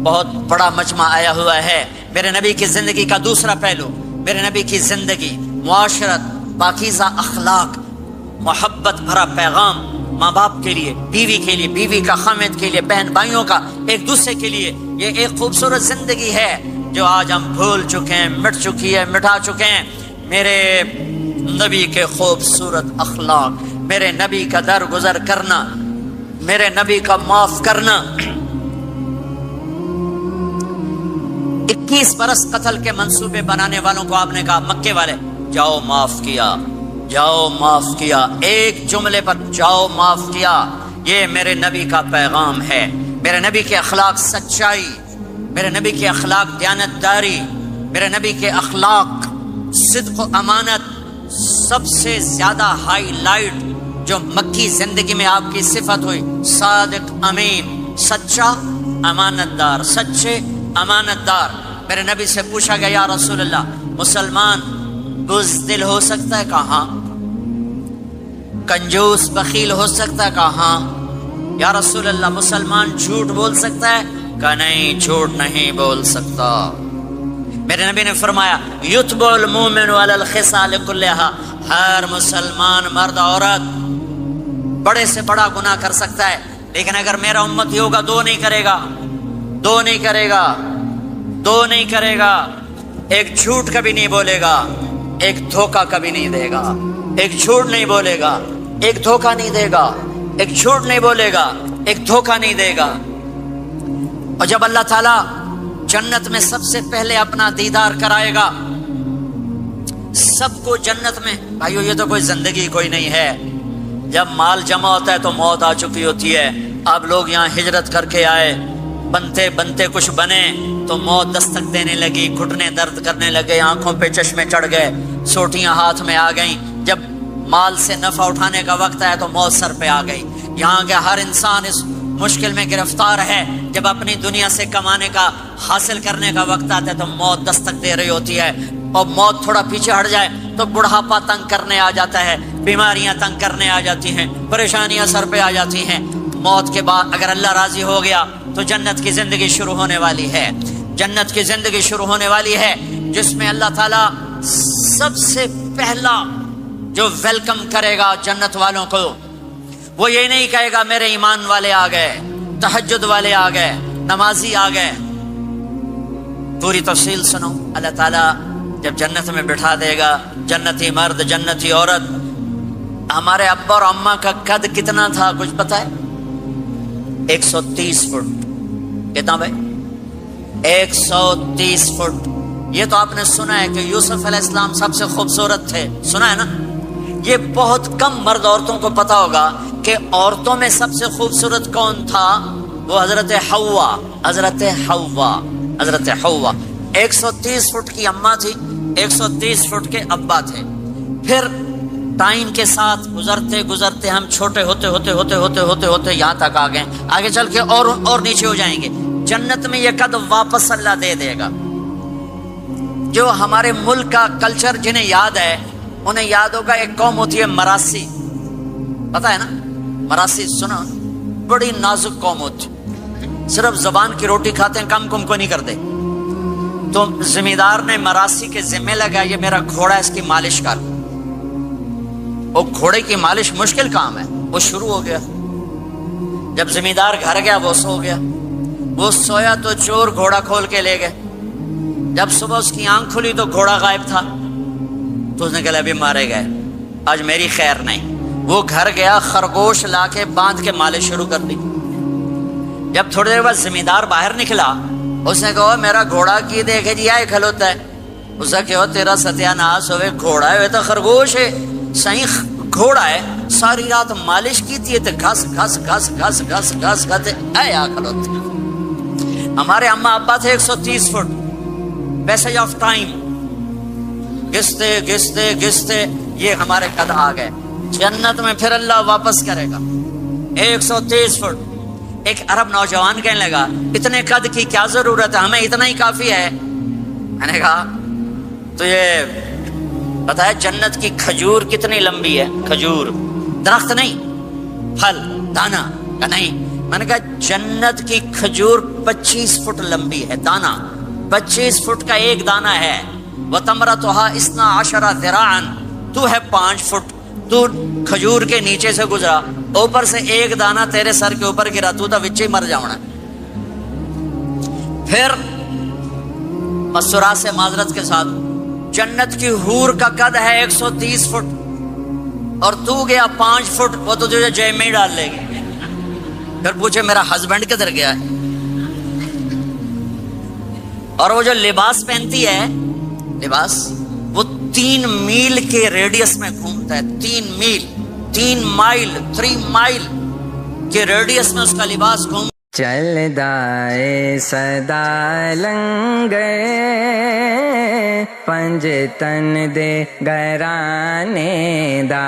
بہت بڑا مجمع آیا ہوا ہے۔ میرے نبی کی زندگی کا دوسرا پہلو، میرے نبی کی زندگی معاشرت، پاکیزہ اخلاق، محبت بھرا پیغام ماں باپ کے لیے، بیوی کے لیے، بیوی کا خامد کے لیے، بہن بھائیوں کا ایک دوسرے کے لیے، یہ ایک خوبصورت زندگی ہے جو آج ہم بھول چکے ہیں، مٹ چکی ہے، مٹا چکے ہیں۔ میرے نبی کے خوبصورت اخلاق، میرے نبی کا درگزر کرنا، میرے نبی کا معاف کرنا۔ 21 برس قتل کے منصوبے بنانے والوں کو آپ نے کہا، مکے والے جاؤ معاف کیا، جاؤ معاف کیا، ایک جملے پر جاؤ معاف کیا۔ یہ میرے نبی کا پیغام ہے، میرے نبی کے اخلاق سچائی، میرے نبی کے اخلاق دیانتداری، میرے نبی کے اخلاق صدق و امانت۔ سب سے زیادہ ہائی لائٹ جو مکی زندگی میں آپ کی صفت ہوئی، صادق امین، سچا امانت دار، سچے امانت دار۔ میرے نبی سے پوچھا گیا، یا رسول اللہ مسلمان بزدل ہو سکتا ہے؟ کہاں؟ کنجوس بخیل ہو سکتا ہے؟ کہاں؟ یا رسول اللہ مسلمان جھوٹ بول سکتا ہے؟ کہ نہیں، جھوٹ نہیں بول سکتا۔ میرے نبی نے فرمایا، یتبع المؤمن علی الخصال کلھا، ہر مسلمان مرد عورت بڑے سے بڑا گناہ کر سکتا ہے، لیکن اگر میرا امتی ہوگا دو نہیں کرے گا، دو نہیں کرے گا، دو نہیں کرے گا۔ ایک جھوٹ کبھی نہیں بولے گا، ایک دھوکہ کبھی نہیں دے گا۔ ایک جھوٹ نہیں بولے گا، ایک دھوکہ نہیں دے گا، ایک جھوٹ نہیں بولے گا، ایک دھوکہ نہیں دے گا۔ اور جب اللہ تعالیٰ جنت میں سب سے پہلے اپنا دیدار کرائے گا سب کو جنت میں، بھائیو یہ تو کوئی زندگی کوئی نہیں ہے۔ جب مال جمع ہوتا ہے تو موت آ چکی ہوتی ہے۔ اب لوگ یہاں ہجرت کر کے آئے، بنتے بنتے کچھ بنے تو موت دستک دینے لگی، گھٹنے درد کرنے لگے، آنکھوں پہ چشمے چڑھ گئے، سوٹیاں ہاتھ میں آ گئیں۔ جب مال سے نفع اٹھانے کا وقت آیا تو موت سر پہ آ گئی۔ یہاں کے ہر انسان اس مشکل میں گرفتار ہے، جب اپنی دنیا سے کمانے کا، حاصل کرنے کا وقت آتا ہے تو موت دستک دے رہی ہوتی ہے۔ اور موت تھوڑا پیچھے ہٹ جائے تو بڑھاپا تنگ کرنے آ جاتا ہے، بیماریاں تنگ کرنے آ جاتی ہیں، پریشانیاں سر پہ آ جاتی ہیں۔ موت کے بعد اگر اللہ راضی ہو گیا تو جنت کی زندگی شروع ہونے والی ہے، جنت کی زندگی شروع ہونے والی ہے، جس میں اللہ تعالیٰ سب سے پہلا جو ویلکم کرے گا جنت والوں کو، وہ یہ نہیں کہے گا میرے ایمان والے آ گئے، تہجد والے آ گئے، نمازی آ گئے۔ پوری تفصیل سنو۔ اللہ تعالیٰ جب جنت میں بٹھا دے گا جنتی مرد، جنتی عورت۔ ہمارے ابا اور اماں کا قد کتنا تھا کچھ پتا ہے؟ 130 فٹ۔ کتنا بھائی؟ 130 فٹ۔ یہ تو آپ نے سنا ہے کہ یوسف علیہ السلام سب سے خوبصورت تھے، سنا ہے نا؟ یہ بہت کم مرد عورتوں کو پتا ہوگا کہ عورتوں میں سب سے خوبصورت کون تھا؟ وہ حضرت حوا، حضرت حوا، حضرت حوا۔ 130 فٹ کی اماں تھی، 130 فٹ کے ابا تھے۔ پھر ٹائم کے ساتھ گزرتے گزرتے ہم چھوٹے ہوتے ہوتے ہوتے ہوتے ہوتے ہوتے یہاں تک آ گئے، آگے چل کے اور نیچے ہو جائیں گے۔ جنت میں یہ قد واپس اللہ دے دے گا۔ جو ہمارے ملک کا کلچر جنہیں یاد ہے انہیں یاد ہوگا، ایک قوم ہوتی ہے مراسی، پتا ہے نا؟ مراسی سنا؟ بڑی نازک قوم ہوتی، صرف زبان کی روٹی کھاتے ہیں، کم کو نہیں کرتے۔ تو زمیندار نے مراسی کے ذمہ لگا، یہ میرا گھوڑا ہے، اس کی مالش کر۔ وہ گھوڑے کی مالش مشکل کام ہے، وہ شروع ہو گیا۔ جب زمیندار گھر گیا وہ سو گیا، وہ سویا تو چور گھوڑا کھول کے لے گئے۔ جب صبح اس کی آنکھ کھلی تو گھوڑا غائب تھا، تو اس نے کہا ابھی مارے گئے، آج میری خیر نہیں۔ وہ گھر گیا، خرگوش لا کے باندھ کے مالش شروع کر دی۔ جب تھوڑی دیر بعد زمیندار باہر نکلا، اس نے کہا میرا گھوڑا کی دیکھے جی آئے کھلوتا ہے۔ اس نے کہا تیرا ستیہ ناس ہوئے، گھوڑا ہے تو خرگوش ہے، صحیح گھوڑا ہے، ساری رات مالش کی تھی تو گھس گھس گھس گھس گھس گھس گھس اے آ کھلوتے۔ ہمارے اماں ابا تھے 130 فٹ، پیسج آف ٹائم، گھستے گھستے گھستے یہ ہمارے قد آ گئے۔ جنت میں پھر اللہ واپس کرے گا 130 فٹ۔ ایک عرب نوجوان کہنے لگا اتنے قد کی کیا ضرورت ہے، ہمیں اتنا ہی کافی ہے۔ میں نے کہا تو یہ پتا ہے جنت کی کھجور کتنی لمبی ہے؟ کھجور درخت نہیں، پھل دانا کا نہیں۔ میں نے کہا جنت کی کھجور 25 فٹ لمبی ہے، دانا 25 فٹ کا ایک دانا ہے۔ وتمرتها 12 ذراعا، تو ہے 5 فٹ، تو کھجور کے نیچے سے گزرا، اوپر سے ایک دانہ تیرے سر کے اوپر گرا، تو وچے ہی مر جاؤنا۔ پھر مسورات سے معذرت کے ساتھ، جنت کی حور کا قد ہے 130 فٹ اور تو گیا 5 فٹ، وہ تو تجھے جہنم میں ڈال لے گی۔ پھر پوچھے میرا ہسبینڈ کدھر گیا ہے؟ اور وہ جو لباس پہنتی ہے، لباس وہ 3 میل کے ریڈیس میں گھومتا ہے، 3 مائل کے ریڈیس میں اس کا لباس گھوم۔ چل دائے صدا لنگر پنج تن دے گرانے دا